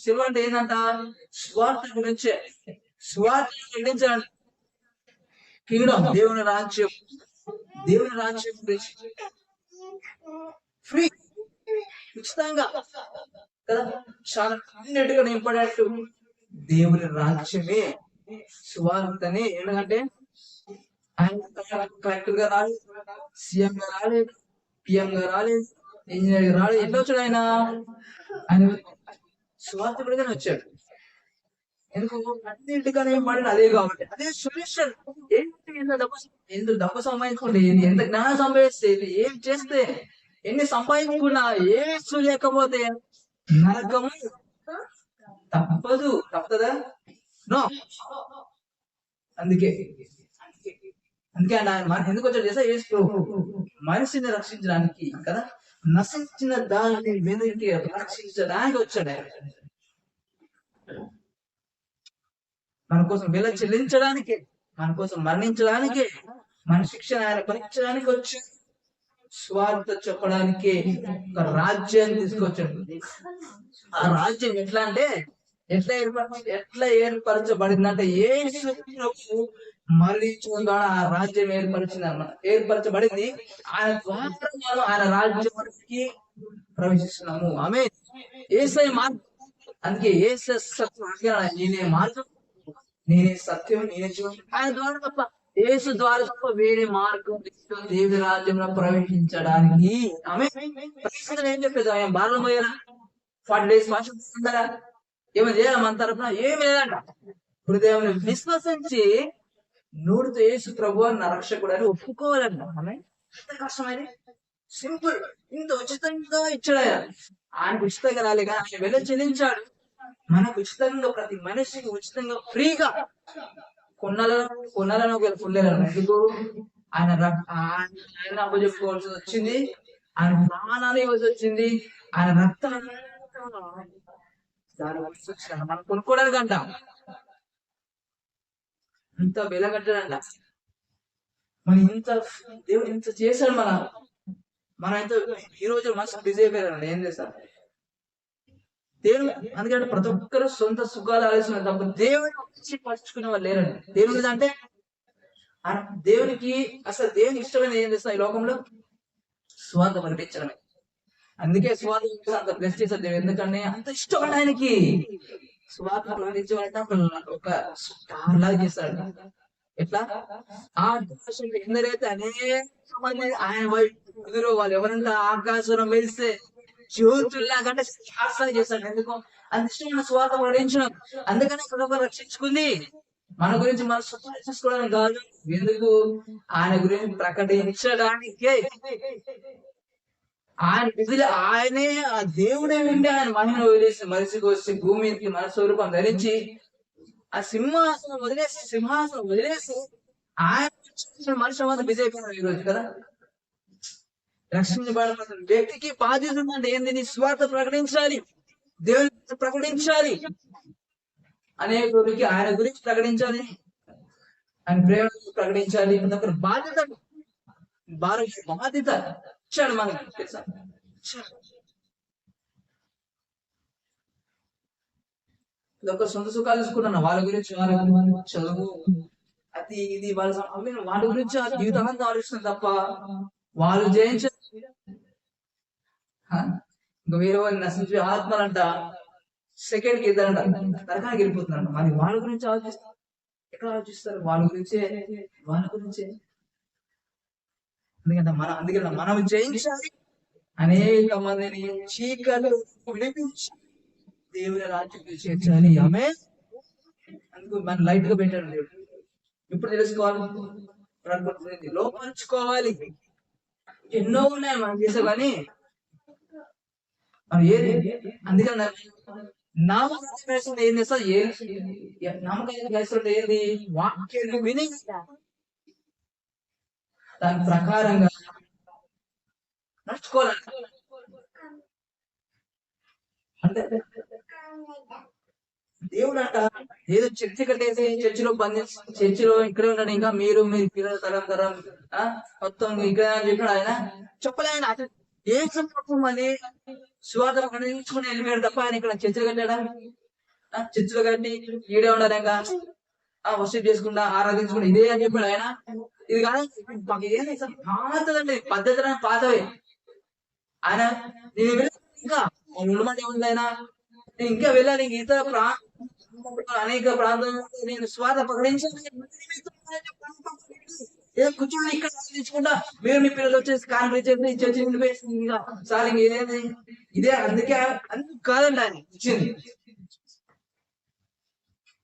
సిలువ అంటే ఏంటంట? స్వార్థ గురించే. స్వార్థ ప్రకటించాలంట. కింగ్డమ్, దేవుని రాజ్యం గురించి ఫ్రీ, ఉచితంగా కదా. చాలా అన్నిటిగా ఇంపార్టెంట్ దేవుని రాజ్యమే సువార్తని. ఎందుకంటే ఆయన కలెక్టర్ గా రాలేదు, సీఎం గా రాలేదు, పిఎం గా రాలేదు, ఇంజనీర్ గా రాలేదు. ఎట్లా వచ్చాడు ఆయన? ఆయన సువార్తకుడిగానే వచ్చాడు. ఎందుకు? అన్నింటిగానే పడిన అదే కాబట్టి అదే సొల్యూషన్. ఏంటి? ఎంత డబ్బు సంపాదించుకుంటే, ఎంత జ్ఞానం సంపాదిస్తే, ఏం చేస్తే, ఎన్ని సంపాదించుకున్నా ఏసు లేకపోతే నరకము తప్పదా? నో. అందుకే అంటే ఆయన ఎందుకు వచ్చాడు చేసా? ఏసు మనిషిని రక్షించడానికి కదా. నశించిన దాన్ని వెనక్కి రక్షించడానికి వచ్చాడు ఆయన. మన కోసం వెల చెల్లించడానికి, మన కోసం మరణించడానికి, మన శిక్షణ ఆయన భరించడానికి వచ్చి స్వార్థ చెప్పడానికి ఒక రాజ్యాన్ని తీసుకొచ్చాడు. ఆ రాజ్యం ఎట్లా అంటే ఎట్లా ఏర్పరచబడిందంటే యేసు మరణించడం ద్వారా ఆ రాజ్యం ఏర్పరచబడింది. ఆయన ద్వారా ఆయన రాజ్యానికి ప్రవేశిస్తున్నాము. ఆమె యేసయ్య మార్గం. అందుకే యేసయ్య సత్యం, నేనే మార్గం, నేనే సత్యం, నేనే జీవం. ఆయన ద్వారా తప్ప, యేసు ద్వారా తప్ప వేరే మార్గం దేవుని రాజ్యంలో ప్రవేశించడానికి. ఆమె ఏం చెప్పేది? ఆయన బాధలు పోయారా? 40 days భాష ఏమో చేయాలి మన తరఫున? ఏమి లేదంట. హృదయం విశ్వసించి నోటితో యేసు ప్రభువు నా రక్షకుడు అని ఒప్పుకోవాలంట. ఆమె ఎంత కష్టమైంది. సింపుల్. ఇంత ఉచితంగా ఇచ్చాడు ఆయన. ఆయనకు ఉచితంగా రాలేగా, ఆయన వెల చెల్లించాడు. మనకు ఉచితంగా, ప్రతి మనిషికి ఉచితంగా ఫ్రీగా కొనాలను ఫుల్లేలను. ఎందుకు? ఆయన అప్పచెప్పుకోవాల్సి వచ్చింది, ఆయన ప్రాణాలు ఇవ్వాల్సి వచ్చింది, ఆయన రక్తాన్ని మనం కొనుక్కోవడానికి అంట. ఇంత వెల కట్టాడంట. మన ఇంత దేవుడు ఇంత చేశాడు. మన ఎంత ఈ రోజు మస్తు బిజీ అయిపోయారండి. ఏం చేస్తారు దేవుడు? అందుకంటే ప్రతి ఒక్కరు సొంత సుఖాలు ఆలోచన తప్ప దేవుని పరుచుకునే వాళ్ళు లేరండి. దేవుని అంటే దేవునికి అసలు దేవునికి ఇష్టమైన ఏం చేస్తా ఈ లోకంలో? స్వార్థ ప్రకటించడమే. అందుకే స్వార్థ అంత బ్లెస్ చేశారు దేవుడు. ఎందుకంటే అంత ఇష్టపడి ఆయనకి స్వార్థ ప్రకటించాలంటే ఒక స్టార్ లాగా చేస్తాడు. ఎట్లా? ఆకాశం ఎందరైతే అనేక మంది ఆయన వైపు ఎదురు, వాళ్ళు ఎవరంతా ఆకాశం వెళ్తే జ్యోతుల్లాగంటే శాస్త్రం చేస్తాడు. ఎందుకు? అంత ఇష్టమైన స్వార్థ ప్రకటించడం. అందుకనే కృప రక్షించుకుంది. మన గురించి మనం చేసుకోవడానికి కాదు. ఎందుకు? ఆయన గురించి ప్రకటించడానికే. ఆయనే ఆ దేవుడే ఉండి ఆయన మహిళ వదిలేసి మనిషికి వచ్చి భూమికి మన స్వరూపం ధరించి ఆ సింహాసనం వదిలేసి ఆయన మనిషి మాత్రం బిజీ అయిపోయినాడు ఈరోజు కదా. రక్షించబడిన వ్యక్తికి బాధ్యత ఉందంటే ఏంది? నీ స్వార్థ ప్రకటించాలి, దేవుని ప్రకటించాలి, అనేకుడికి ఆయన గురించి ప్రకటించాలి. ఆయన ప్రేమ ప్రకటించాలి. ప్రతి ఒక్కరి బాధ్యత, బాధ్యత ఇచ్చాడు మనకి తెలుసా. ఒక సొంత సుఖాలు తీసుకున్నాను వాళ్ళ గురించి, వాళ్ళ చదువు అది ఇది వాళ్ళ గురించి ఆ జీవితాంతా ఆలోచిస్తుంది తప్ప వాళ్ళు జయించ ఇంకా వేరే వాళ్ళు నశించే ఆత్మలంట సెకండ్ కి ఇద్దరంట నరకానికి వెళ్ళిపోతున్నారంట. మరి వాళ్ళ గురించి ఆలోచిస్తారు, ఎక్కడ ఆలోచిస్తారు? వాళ్ళ గురించే. అందుకని మనం జయించాలి, అనేక మందిని చీకలు వినిపించి దేవుని రాజ్యం చేర్చాలి. ఆమె అందుకు మనం లైట్ గా పెట్టాడు దేవుడు. ఇప్పుడు తెలుసుకోవాలి, లోపరుచుకోవాలి. ఎన్నో ఉన్నాయి మనం చేసే కానీ మనం ఏది. అందుకని నామకాలు ఏం చేస్తా, నామకాలు చేస్తుంటే ఏంది, వాక్యాన్ని విని దాని ప్రకారంగా నడుచుకోవాలంట. అంటే దేవుడు అంట ఏదో చర్చి కట్టేసి చర్చిలో చర్చిలో ఇక్కడే ఉన్నాడు, ఇంకా మీరు మీ పిల్లల తరం మొత్తం ఇక్కడ చెప్పాడు ఆయన. చెప్పలే ఆయన అసలు ఏ సందర్భం అని స్వార్థ ప్రకటించుకుని వెళ్ళిపోయాడు తప్ప ఆయన ఇక్కడ చర్చలు కట్టాడా? చర్చలు కట్టి ఈడే ఉండాలి, ఇంకా వర్షిప్ చేసుకుంటా ఆరాధించుకుంటా ఇదే అని చెప్పాడు ఆయన. ఇది కాదు మాకు ఏం పాతదండి, పద్ధతి పాతవే. ఆయన నేను ఇంకా ఉండమంటే ఉంది ఆయన, నేను ఇంకా వెళ్ళాలి, ఇతర అనేక ప్రాంతాల్లో నేను స్వార్థ ప్రకటించాలి. కూర్చొని ఇక్కడ ఆలోచించుకుంటా మీరు మీ పిల్లలు వచ్చేసి కాన్ఫరెన్స్ చేసి చర్చి సార్ ఏదేది ఇదే. అందుకే అందుకు కాదండి ఆయన ఇచ్చింది.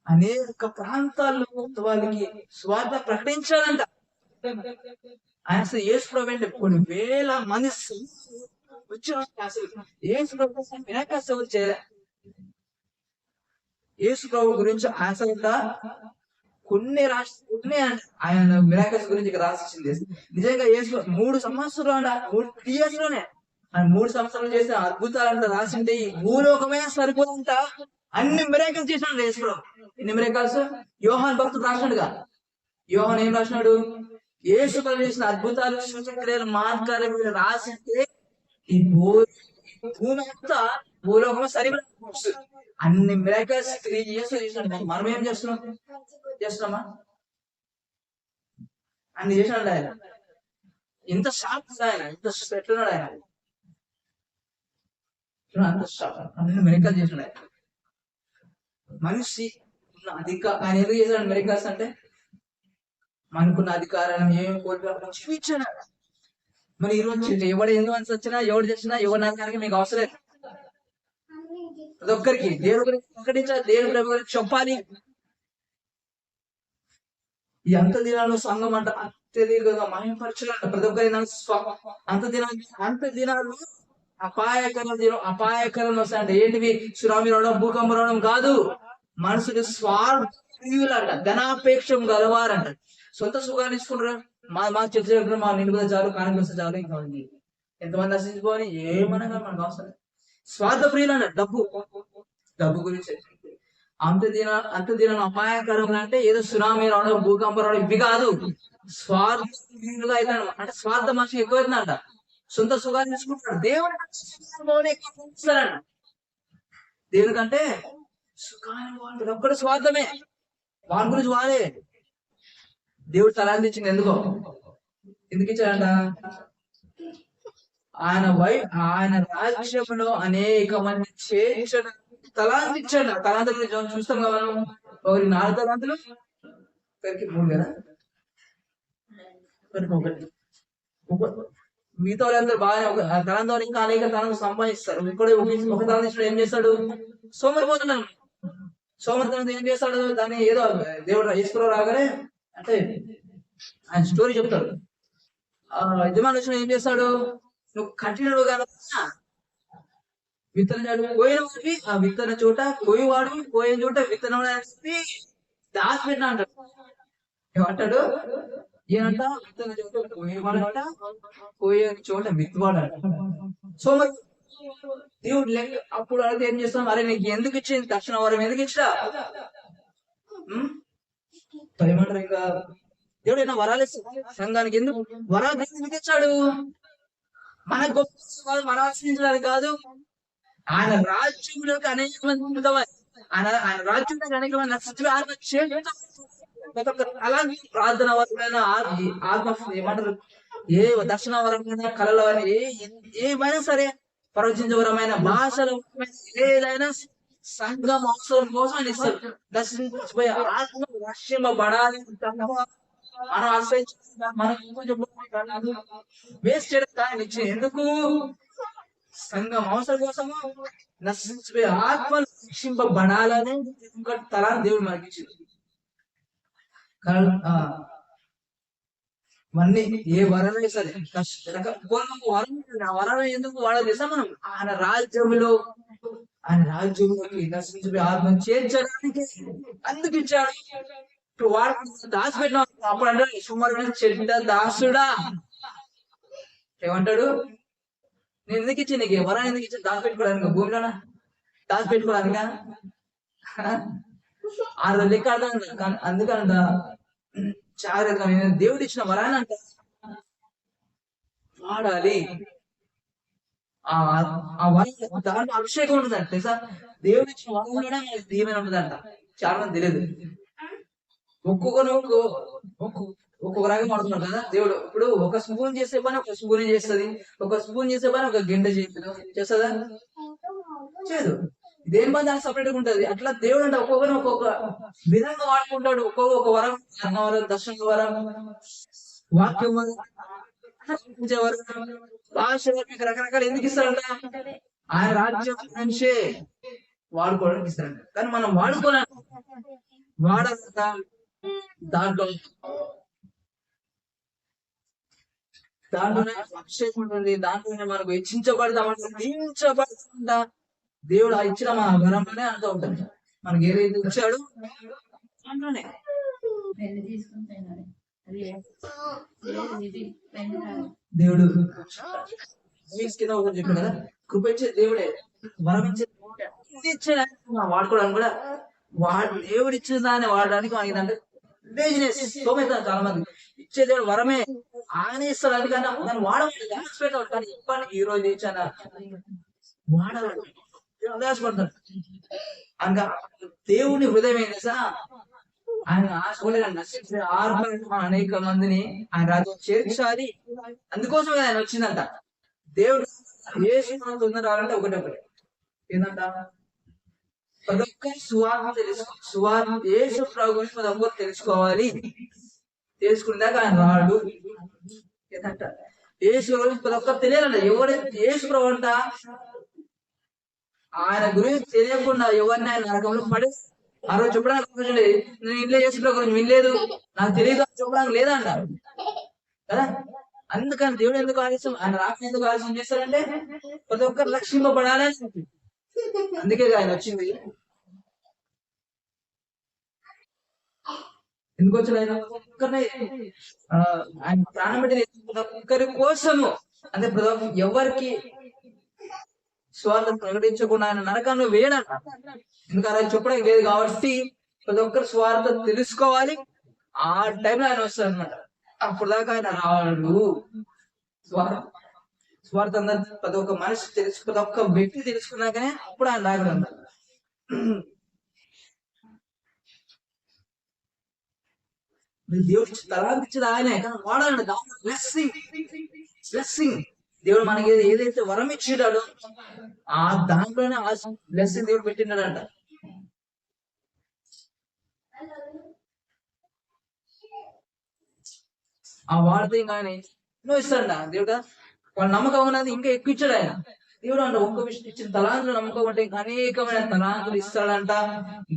అనేక ప్రాంతాల్లో వాళ్ళకి స్వార్థ ప్రకటించాలంట. ఆయన అసలు యేసు ప్రభు అంటే కొన్ని వేల మంది వచ్చిన అసలు యేసు ప్రభు వినాయకాసేవలు చేయలే. యేసు ప్రభు గురించి అసలు కొన్ని రాష్ట్రాలు ఆయన మిరాకల్స్ గురించి రాసిచ్చింది. నిజంగా యేసు 3 సంవత్సరాలు 3 years లోనే ఆయన 3 సంవత్సరాలు చేసిన అద్భుతాలంతా రాసింటే ఈ భూలోకమే సరిపోదంట. అన్ని మిరాకల్స్ చేసినాడు యేసు ప్రభు. ఎన్ని మిరాకల్స్? యోహాన్ భక్తుడు రాసినాడుగా. యోహాన్ ఏం రాసినాడు? యేసు ప్రభు చేసిన అద్భుతాలు సూచక్రియలు మార్గాలు రాసింటే ఈ భూమి అంతా భూలోకమే సరిపోతుంది. అన్ని మిరాకల్స్ 3 years చేసినాడు. మనం ఏం చేస్తున్నామా? అన్ని చేసినాడు ఆయన. ఇంత షార్ప్ ఆయన, ఇంత ఎట్లున్నాడు ఆయన, అంత షార్ప్. అన్ని మిరాకల్స్ చేసినాడు ఆయన. మనిషి ఉన్న ఆయన ఎందుకు చేశాడు మిరాకల్స్ అంటే మనకున్న అధికారాన్ని ఏమి కోల్పోయి చూపించాడు. మరి ఈరోజు ఎవడు ఎందుకు అని వచ్చినా, ఎవడు చేసినా, ఎవరు నాన్నగారికి మీకు అవసరం. ప్రతి ఒక్కరికి దేవుడి గురించి ప్రకటించాలి, దేవుడి ప్రేమ గురించి చెప్పాలి. ఈ అంత దినాలు సంఘం అంట అత్యధికంగా మహిమపరచాలంట. ప్రతి ఒక్కరి అంత దినాలు అపాయకరం వస్తాయంట. ఏంటివి? సునామీ రావడం, భూకంపం రావడం కాదు. మనుషులు స్వార్థులంట, ధనాపేక్షం గలవారంట. సొంత సుఖాన్ని తీసుకుంటారు. మా చర్చ మా నిలుపుద చాలు, కానిపిస్తే చాలు, ఇంకా ఎంతమంది నశించుకోని ఏమనగా మనకు అవసరం. స్వార్థ ప్రియులు అంట. డబ్బు గురించి అంత దినం అపాయకరం అంటే ఏదో సునామీ రావడం, భూకంపం రావడం ఇవి కాదు. స్వార్థ ప్రియులుగా అయితే అంటే స్వార్థ మనిషి ఎక్కువైతుందంట. సొంత సుఖాన్ని తీసుకుంటాడు. దేవుని కంటే సుఖాన్ని వాళ్ళు ఒక్కడు స్వార్థమే. వాళ్ళ గురించి వాడే. దేవుడు తలాంతి ఇచ్చింది ఎందుకు ఇచ్చాడంట? ఆయన రాజ్యంలో అనేక మంది చేర్చడం తలాంతి ఇచ్చాడు. తలాంతుల గురించి చూస్తాం కదా మనం. ఒకరికి 4 తలాంతులు, ఒకరికి 3 కదా, ఒకరికి 1. మిగతా వాళ్ళందరూ బాగా తలాంతం ఇంకా అనేక తలాంతులు సంపాదిస్తారు. ఇక్కడ ఒక తలాంతి ఇచ్చిన ఏం చేస్తాడు? సోమరిపోతున్నాడు. సోమరితనం ఏం చేస్తాడు? దాన్ని ఏదో దేవుడు ఈశ్వరు రాగానే అంటే ఆయన స్టోరీ చెప్తాడు. యజమాని వచ్చిన ఏం చేస్తాడు? నువ్వు కఠినడు కనుక విత్తనం చాటు పోయిన వాడికి ఆ విత్తన చోట పోయేవాడు, పోయిన చోట విత్తనం దాచిపెట్టిన అంటాడు. ఏమంటాడు? ఏమంట? విత్తన చోట పోయేవాడు అంట, పోయే చోట విత్తువాడు. సో మరి దేవుడు లెక్క అప్పుడు అడిగితే ఏం చేస్తాం? అరే నీకు ఎందుకు ఇచ్చింది తక్షణ వరం? ఎందుకు ఇచ్చా? ఏమంటారు ఇంకా దేవుడు ఏమైనా వరాలు ఇస్తాడు సంఘానికి? ఎందుకు వరాలు ఎందుకు ఇచ్చాడు? మన గొప్ప మనం ఆశ్రయించడానికి కాదు, ఆయన రాజ్యంలోకి అనేక మంది ఆయన రాజ్యంలోకి అనేక మంది నష్టం అలాగే ప్రార్థన వరమైన ఆత్మ ఏమంటారు, ఏ దర్శన వరమైన కళల ఏమైనా సరే, ప్రవచించవరమైన భాషలు ఏదైనా సంఘం అవసరం కోసం ఆయన ఇస్తారు. దర్శించిపోయే ఆత్మ రక్షింపబడాలి. మనం ఆశ్రయించ మనం వేస్ట్ చేయడం ఆయన ఇచ్చి ఎందుకు? సంఘం అవసరం కోసము నశించిపోయే ఆత్మలు రక్షింపబడాలని తలా దేవుడు మనకి ఇచ్చింది. ఇవన్నీ ఏ వరమే సరే వరం ఎందుకు వాడదు తెలుసా? మనం ఆయన రాజ్యంలోకి నశించిపోయే ఆత్మను చేర్చడానికి అందుకు ఇచ్చాడు. ఇప్పుడు వాడు దాచిపెట్టిన అప్పుడు అంటే సుమారు చెడ్డ దాసుడా ఏమంటాడు? నేను ఎందుకు ఇచ్చి నీకు వరాన్ని ఎందుకు ఇచ్చి దాచిపెట్టుకోవడానికి? భూమిలోనా దాచిపెట్టుకోవడానికా? ఆ లెక్క అర్థం. అందుకంట జాగ్రత్త, దేవుడు ఇచ్చిన వరాన్ని అంట వాడాలి. ఆ వరం దాంట్లో అభిషేకం ఉంటుందంట తెలుసా? దేవుడు ఇచ్చిన వరంలోనే దీవెన ఉంటుందంట. చాలా మంది తెలియదు. ఒక్కొక్కరు ఒక్కొక్క రాగం వాడుతున్నారు కదా దేవుడు. ఇప్పుడు ఒక స్పూన్ చేసే పని ఒక స్పూన్ చేస్తుంది, ఒక స్పూన్ చేసే పని ఒక గంట చేస్తుందా? చేయదు. దేని పని దానికి సపరేట్ గా ఉంటది. అట్లా దేవుడు అంటే ఒక్కొక్కరు ఒక్కొక్క విధంగా వాడుకుంటాడు. ఒక్కొక్క వరం, వరం, దర్శన వరం, వాక్యం వరం, భాష మీకు రకరకాలు ఎందుకు ఇస్తారంట? ఆయన రాజ్యం మనిషే వాడుకోవడానికి ఇస్తారంట. కానీ మనం వాడాలంట. దాంట్లోనే అభిషేకం ఉంటుంది. దాంట్లోనే మనకు హెచ్చించబడతామంట. దేవుడు ఇచ్చిన మా వరంలోనే అంతా ఉంటుంది. మనకి ఏదైతే ఇచ్చాడు దాంట్లోనే. దేవుడు కింద ఒకటి చెప్పాడు కదా, కృప ఇచ్చే దేవుడే, వరం ఇచ్చే ఇచ్చాడు వాడుకోవడానికి కూడా. దేవుడు ఇచ్చిన దాన్ని వాడడానికి మనకి బిజినెస్ చాలా మంది. ఇచ్చే దేవుడు వరమే ఆయన ఇస్తాడు. అందుకని దాన్ని వాడవాలి, దాచిపెట్టాడు. కానీ ఇప్పటికి ఈ రోజు ఇచ్చాను వాడాలి, దాచిపడతాడు. అనగా దేవుని హృదయం ఏం చేసా? ఆయన నశించే అనేక మందిని ఆయన రాజ్యం చేర్చాలి. అందుకోసం ఆయన వచ్చిందంట. దేవుడు ఏ రావాలంటే ఒకటే ఏంటంట? ప్రతి ఒక్కరి సువార్త యేసు ప్రభు గురించి ప్రతి ఒక్కరు తెలుసుకోవాలి. తెలుసుకునేదాకా ఆయన రాడు. ఏంటంట? యేసు గురించి ప్రతి ఒక్కరు తెలియాలంట. ఎవరైతే యేసు ప్రభు అంట ఆయన గురించి తెలియకుండా ఎవరిని ఆయన నరకంలో పడే ఆ రోజు చెప్పడానికి నేను ఇంట్లో యేసు ప్రభు గురించి వినలేదు, నాకు తెలియదు అని చెప్పడానికి లేదా అన్నారు కదా. అందుకని దేవుడు ఎందుకు ఆలస్యం, ఆయన రాక ఎందుకు ఆలస్యం చేస్తారంటే ప్రతి ఒక్కరు రక్షింపబడాలని. అందుకే ఆయన వచ్చింది. ఎందుకు వచ్చాడు ఆయన? ఆయన ప్రాణం పెట్టి ప్రతి ఒక్కరి కోసము. అంటే ఎవరికి స్వార్థం ప్రకటించకుండా ఆయన నరకాన్ని వేయడంట. ఎందుకంటే ఆయన చెప్పడానికి లేదు కాబట్టి ప్రతి ఒక్కరు స్వార్థ తెలుసుకోవాలి. ఆ టైంలో ఆయన వస్తాడు అనమాట. అప్పుడు దాకా ఆయన రాడు. స్వార్థం అందరూ ప్రతి ఒక్క మనిషి ప్రతి ఒక్క వ్యక్తి తెలుసుకున్నాకనే అప్పుడు ఆయన రాగలంట. దేవుడు తలాంతి ఇచ్చేది ఆయనే, కానీ వాడాలండి. బ్లెస్సింగ్ దేవుడు మనకి ఏదైతే వరం ఇచ్చాడో ఆ దాంట్లోనే ఆ బ్లెస్సింగ్ దేవుడు పెట్టినాడంట. ఆ వాడితే ఇంకా ఆయన ఎన్నో ఇస్తాడంట దేవుడు. వాళ్ళ నమ్మకం ఉన్నది ఇంకా ఎక్కువ ఇచ్చాడు ఆయన. దేవుడు అంట ఒక్క విషయం ఇచ్చిన తలాంతులు నమ్మకం అంటే ఇంకా అనేకమైన తలాంతులు ఇస్తాడంట,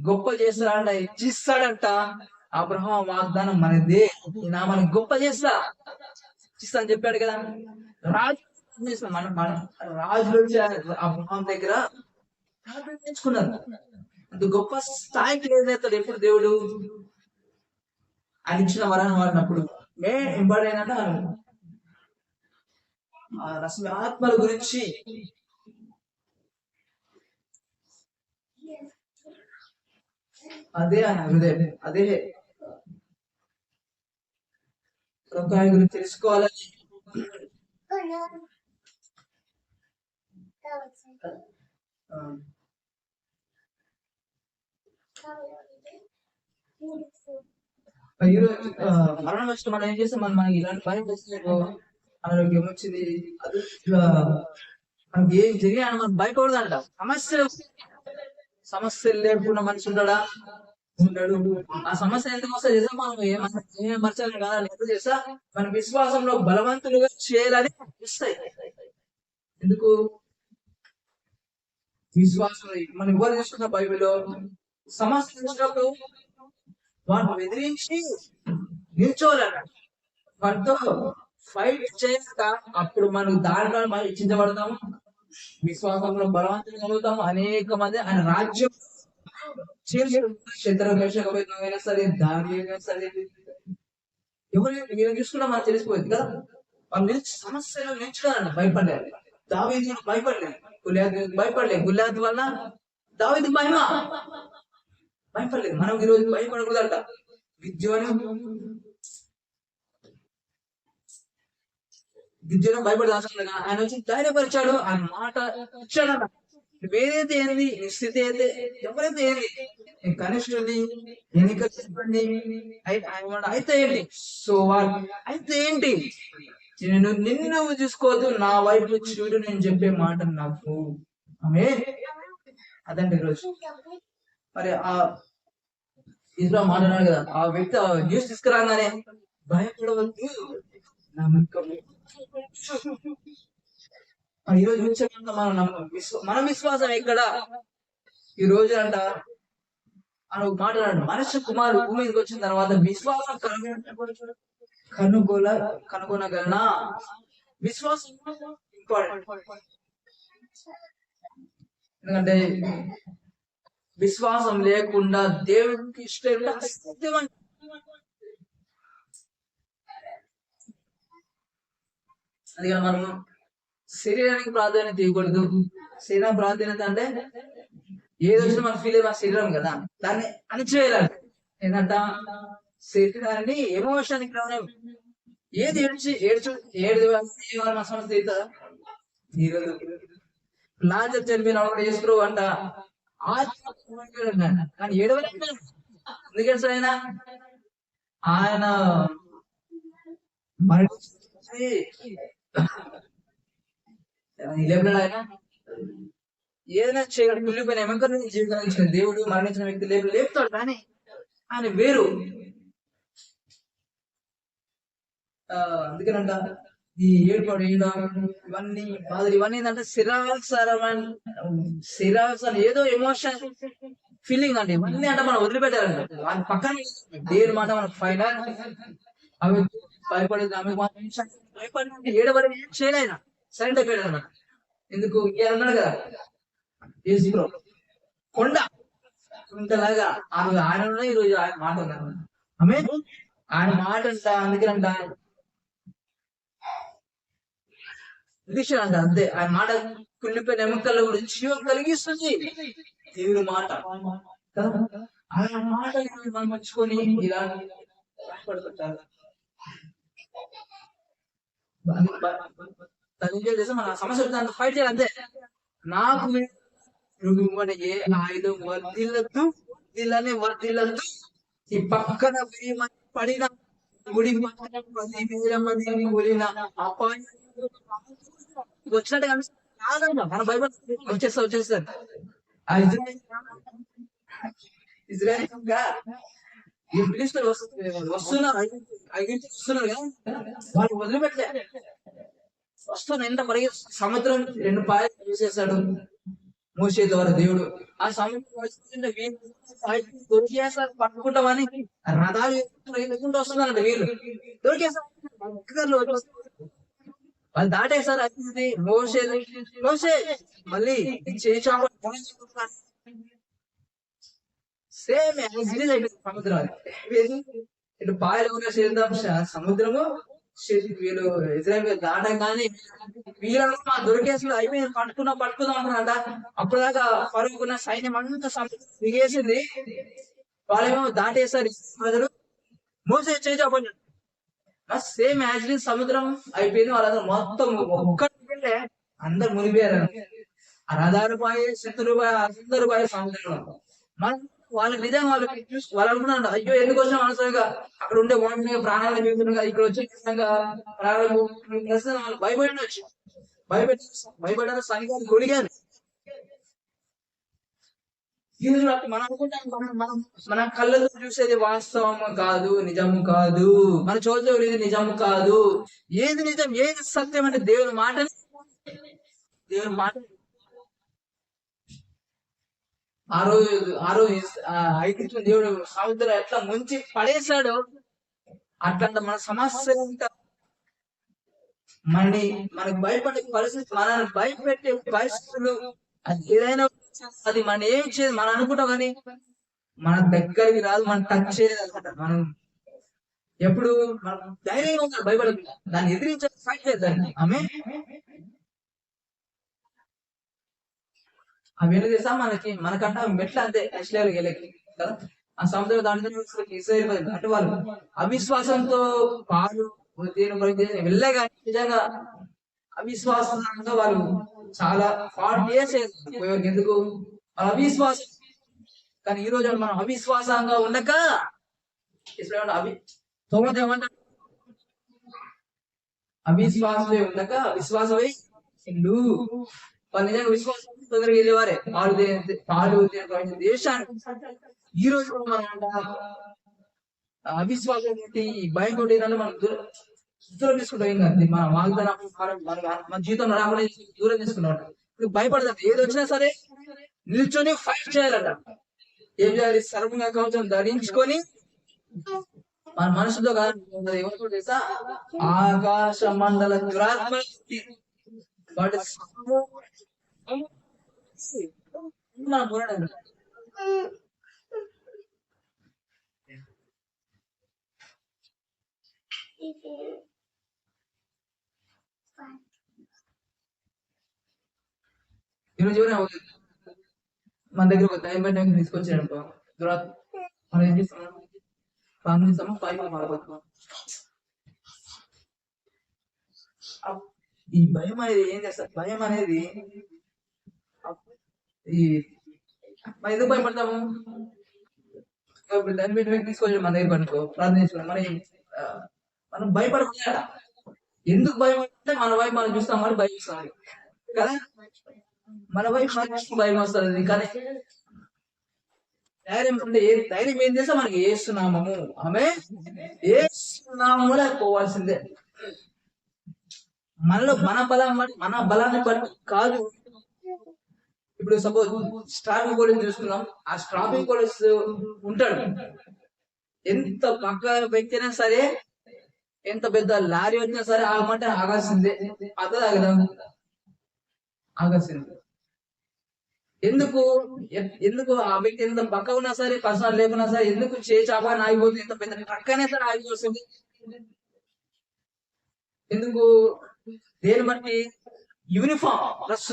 గొప్ప చేస్తాడంట, ఇచ్చిస్తాడంట. అబ్రహాం వాగ్దానం మనదే, నా మనకి గొప్ప ఇస్తా అని చెప్పాడు కదా. రాజు మన రాజులు అబ్రహాం దగ్గర నేర్చుకున్నారు. అంత గొప్ప స్థాయికి ఏదైతాడు ఎప్పుడు దేవుడు ఆయన ఇచ్చిన వరాన్ని వాడినప్పుడు. మెయిన్ ఇంపార్టెంట్ అంటే మనం రసమి ఆత్మల గురించి అదే ఆయన హృదయం, అదే ఒక ఆయన గురించి తెలుసుకోవాలని ఈరోజు మరణం వస్తే మనం ఏం చేస్తాం, మనకి ఇలాంటి భయం వస్తుంది, ఆరోగ్యం వచ్చింది, అది మనకి ఏం జరిగినా మనం భయపడదంట. సమస్యలు లేకుండా మనిషి ఉంటాడా? ఉండడు. ఆ సమస్య ఎందుకు వస్తుంది చేసా, మనం ఏమర్చాలని కాదని ఎందుకు చేస్తా, మన విశ్వాసంలో బలవంతులుగా చేయాలని ఇస్తాయి. ఎందుకు విశ్వాసం మనం ఎవరు చూస్తున్న బైబిల్లో సమస్య వచ్చినప్పుడు వాటిని ఎదిరించి నిల్చోవాలన్న వాటితో ఫైట్ చేయక అప్పుడు మనం దాంట్లో మనం హెచ్చించబడతాము, విశ్వాసంలో బలవంతులు కలుగుతాము. అనేక మంది ఆయన రాజ్యం శత్రుఘ్నైనా సరే, దాని అయినా సరే, ఎవరు చూసుకున్నా మనకు తెలిసిపోయింది కదా. వాళ్ళు సమస్యలు నిల్చున్నారన్న, భయపడలేదు. దావీదు భయపడలేదు, గుల్యాదు వల్ల దావీదు భయపడలేదు. మనం ఈరోజు భయపడకూడదంట. గిద్యోను భయపడదాల్సిందిగా ఆయన వచ్చి ధైర్యపరిచాడు. ఆయన మాట ఇచ్చాడట. వేరేది ఏంది, నీ స్థితి అయితే ఎవరైతే ఏంది, కనిష్ఠుని ఎన్నిక చెప్పండి అయితే ఏంటి, సో అయితే ఏంటి, నిన్ను చూసుకోవద్దు, నా వైపు చూడు, నేను చెప్పే మాట నాకు ఆమె అదండి. ఈరోజు మరి ఆ ఇజ్రాయిల్ మాట్లాడాడు కదా, ఆ వ్యక్తి న్యూస్ తీసుకురాగానే భయపడవద్దు, నమ్మకం. ఈరోజు మన విశ్వాసం ఎక్కడ? ఈ రోజు అంట అని ఒక మాట్లాడాడు, మనుష్య కుమారుడు భూమి మీదకి వచ్చిన తర్వాత విశ్వాసం కనుగొనగలనా? విశ్వాసం ఇంపార్టెంట్. ఎందుకంటే విశ్వాసం లేకుండా దేవుడికి ఇష్టం అది మనం శరీరానికి ప్రాధాన్యత ఇవ్వకూడదు. శరీరం ప్రాధాన్యత అంటే ఏది వచ్చినా మనం ఫీల్ అయ్యే శరీరం కదా, దాన్ని అణిచేయాలి. ఏంటంట శరీరాన్ని ఎమోషన్కి రావడం, ఏది ఏడు మన సమస్య తీరుతుందా? ఈరోజు లాజర్ చనిపోయిన కూడా చేసుకురావు అంట, కానీ ఏడవలే. ఎందుకంటే సార్ ఆయన మరణించి లేపలేడు. ఆయన ఏదైనా చేయగలడు, కుళ్ళిపోయిన ఎమంకర్ జీవితాన్ని ఇచ్చిన దేవుడు మరణించిన వ్యక్తి లేపుతాడు, కానీ ఆయన వేరు. అందుకేనంట ఈ ఏడుపాడు ఇవన్నీ బాధలు ఇవన్నీ ఏంటంటే శిరాసరం ఏదో ఎమోషన్ ఫీలింగ్ అండి. ఇవన్నీ అంటే మనం వదిలిపెట్టాలండి, ఆయన పక్కన దేవుని మాట మనకు ఫైనల్. అవి భయపడేది, ఆమె భయపడి ఏడబడి ఏం చేయలేన సరెండర్ అయిపోయాడు అన్నమాట. ఎందుకు అన్నాడు కదా యేసు కొండలాగా ఆయన ఈరోజు ఆయన మాట ఉన్నారు, ఆమె ఆయన మాట అంట. అందుకేనంట అంట అంతే, ఆయన మాట కుళ్ళిపోయిన ఎముకల గురించి జీవం కలిగిస్తుంది దేవుని మాట. ఆయన మాట మనం మర్చుకొని ఇలా భయపడుతుంటారు. మన సమస్య ఫైట్ చేయాలి అంతే. నాకు ఏ ఆయుధం వర్దిల్లద్దు, వర్దిల్లద్దు. ఈ పక్కన పడిన గుడి కూలిన అపాయం వచ్చినట్టు కాదన్న మన బైబిల్ వచ్చేస్తారు. ఇజ్రాయెల్ వస్తున్నారు కదా, వాళ్ళు వదిలిపెట్టలే. వస్తున్నా ఎంత పరిగె సముద్రం 2 పాయలు చేసేసాడు మోషే ద్వారా దేవుడు. ఆ సముద్రం దొరికేసారు, పట్టుకుంటామని రథాలు వస్తున్నారంట వీళ్ళు. దొరికేసారు, వాళ్ళు దాటేసారు. అది మోసే మళ్ళీ సేమ్ సముద్రం ఇటు పాయలు చేద్దాం సముద్రము వీళ్ళు ఇజ్రాయెల్ దాటంగానే వీళ్ళ దొరికేసి అయిపోయింది, పట్టుకుందాం అంటున్నాడ. అప్పటిదాకా పరుగుకున్న సైన్యం అంతా దిగేసింది, వాళ్ళేమో దాటేసారు. మోసే చేపన్నాడు, సేమ్ యాక్చువల్లీ సముద్రం అయిపోయింది. వాళ్ళందరూ మొత్తం ఒక్కటే అందరు మునిపోయారు. ఆ రథాలు పోయి, శత్రులు పోయి, అందరూ పోయి సముద్రంలో. మనం వాళ్ళకి నిజంగా వాళ్ళకి చూసి వాళ్ళు అనుకున్నాడు, అయ్యో ఎందుకు వచ్చాం అనవసరంగా అక్కడ ఉండే వాడిని ప్రాణాలు మిగుతుండగా ఇక్కడ వచ్చి ప్రాణాలు వాళ్ళు భయపడి వచ్చి భయపడ్డారు, సంఘాలు కొలిగారు. ఈ రోజు మనం అనుకుంటాం మన కళ్ళతో చూసేది వాస్తవం కాదు, నిజము కాదు. మన చోటు ఇది నిజము కాదు. ఏది నిజం, ఏది సత్యం అంటే దేవుని మాట. దేవుని మాట ఆ రోజు ఐక్యం దేవుడు సముద్రం ఎట్లా ముంచి పడేశాడో అట్లా మన సమస్య మనకు భయపడే పరిస్థితి, మనల్ని భయపెట్టే పరిస్థితులు అది ఏదైనా అది మనం ఏం చేయదు. మనం అనుకుంటాం కానీ మన దగ్గరికి రాదు, మనం టచ్ చేయలేదు అనమాట. మనం ఎప్పుడు మనం ధైర్యంగా ఉంటాం, భయపడకుండా దాన్ని ఎదిరించే ఫైట్ లేదు దాన్ని. ఆమె అవి ఎందుకు చేస్తా మనకంట మెట్ల అంతే ఐశ్వర్యాలకు వెళ్ళకి కదా. ఆ సముద్రం దాంట్లో ఇస్రాయేల్ అంటే వాళ్ళు అవిశ్వాసంతో పాలు వెళ్ళగా నిజంగా అవిశ్వాసంగా వాళ్ళు చాలా 40 years ఎందుకు అవిశ్వాసం. కానీ ఈ రోజు మనం అవిశ్వాసంగా ఉండక అవిశ్వాసమే ఉండక విశ్వాసమై వాళ్ళు నిజంగా విశ్వాసం తొందరగా వెళ్ళేవారే పాలు దేశానికి. ఈ రోజు మనం అవిశ్వాసం భయం కొట్టి మనం దూరం తీసుకుంటాం. ఏం కాదు, మన వాగ్దానం మన జీవితంలో రాకుండా దూరం తీసుకున్నాం. ఇప్పుడు భయపడతాం, ఏది వచ్చినా సరే నిల్చొని ఫైట్ చేయాలట. ఏం చేయాలి? సర్వంగా కవచం ధరించుకొని మన మనసుతో కాదు ఎవరు తెలుసా, ఆకాశ మండల దురాత్మ వాటి ఈరోజు మన దగ్గర ఒక దైవ తీసుకొచ్చాడు దురాత్మ. మనం ఏం చేస్తున్నాం? ప్రార్థన చేస్తాము, పైకి మారిపోతున్నాం. ఈ భయం అనేది ఏం చేస్తారు? భయం అనేది ఈ మనం ఎందుకు భయపడతాము? దాని మీద తీసుకొచ్చి మన దగ్గర పనుకో ప్రార్థన చేసుకున్నాం, మనం భయపడకుండా. ఎందుకు భయం అంటే మన వైపు మనం చూస్తాం అని భయం ఇస్తాం కదా. మన వైపు మనకి భయం వస్తుంది. కానీ ధైర్యం ఉంటే ధైర్యం ఏం చేస్తా మనకి ఏసునామము, ఆమె ఏసునామములో పోవాల్సిందే. మనలో మన బలాన్ని బట్టి కాదు. ఇప్పుడు సపోజ్ ట్రాఫిక్ పోలీస్ చూసుకుందాం. ఆ ట్రాఫిక్ పోలీస్ ఉంటాడు, ఎంత పక్క వ్యక్తి అయినా సరే, ఎంత పెద్ద లారీ వచ్చినా సరే ఆగమంటే ఆగాల్సిందే. అదే ఆగాల్సిందే. ఎందుకు ఆ వ్యక్తి ఎంత పక్క ఉన్నా సరే, పర్సనల్ లేకున్నా సరే, ఎందుకు చేపని ఆగిపోతుంది? ఎంత పెద్ద ట్రక్ అయినా సరే ఆగిపోతుంది. ఎందుకు? దేని బట్టి? యూనిఫామ్ డ్రెస్,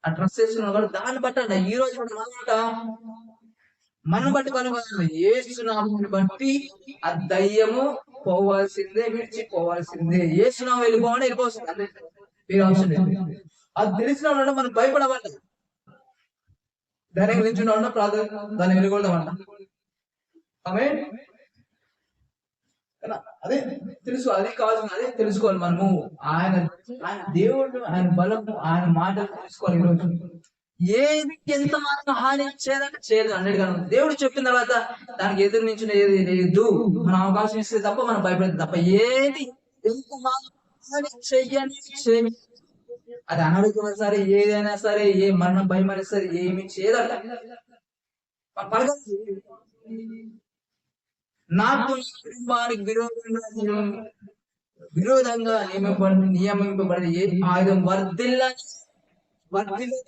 ఆ డ్రెస్ వేసుకున్న వాళ్ళు దాన్ని బట్టి అంట. ఈ రోజు మనం బట్టి పని ఏసునామని బట్టి ఆ దయ్యము పోవాల్సిందే, విడిచిపోవాల్సిందే. ఏసునామం వెళ్ళిపోవాలని వెళ్ళిపోతుంది. అదే మీరు అవసరం లేదు. అది తెలిసిన వాళ్ళు మనం భయపడమంట, ధైర్యం గురించి ఉండ ప్రార్థన దాన్ని వెళ్ళకూడదామంట. ఆమె అదే అదే కావాల్సింది, అదే తెలుసుకోవాలి మనము. ఆయన దేవుడు, ఆయన బలము, ఆయన మాటలు తెలుసుకోవాలి. ఈరోజు ఏది ఎంత మాత్రం హాని చేయదంటే చేయదు అన్నిటిగా. దేవుడు చెప్పిన తర్వాత దానికి ఎదురు నుంచి ఏది లేదు. మనం అవకాశం ఇస్తే తప్ప మనం భయపడదు తప్ప ఏది ఎంత మాత్రం చెయ్యని అది అనారోగ్యమైన సరే, ఏదైనా సరే, ఏ మరణం భయం అయినా సరే ఏమి చేయదంట. నాకు కుటుంబానికి విరోధంగా నియమింపబడి ఏ ఆయుధం వర్ధిల్ల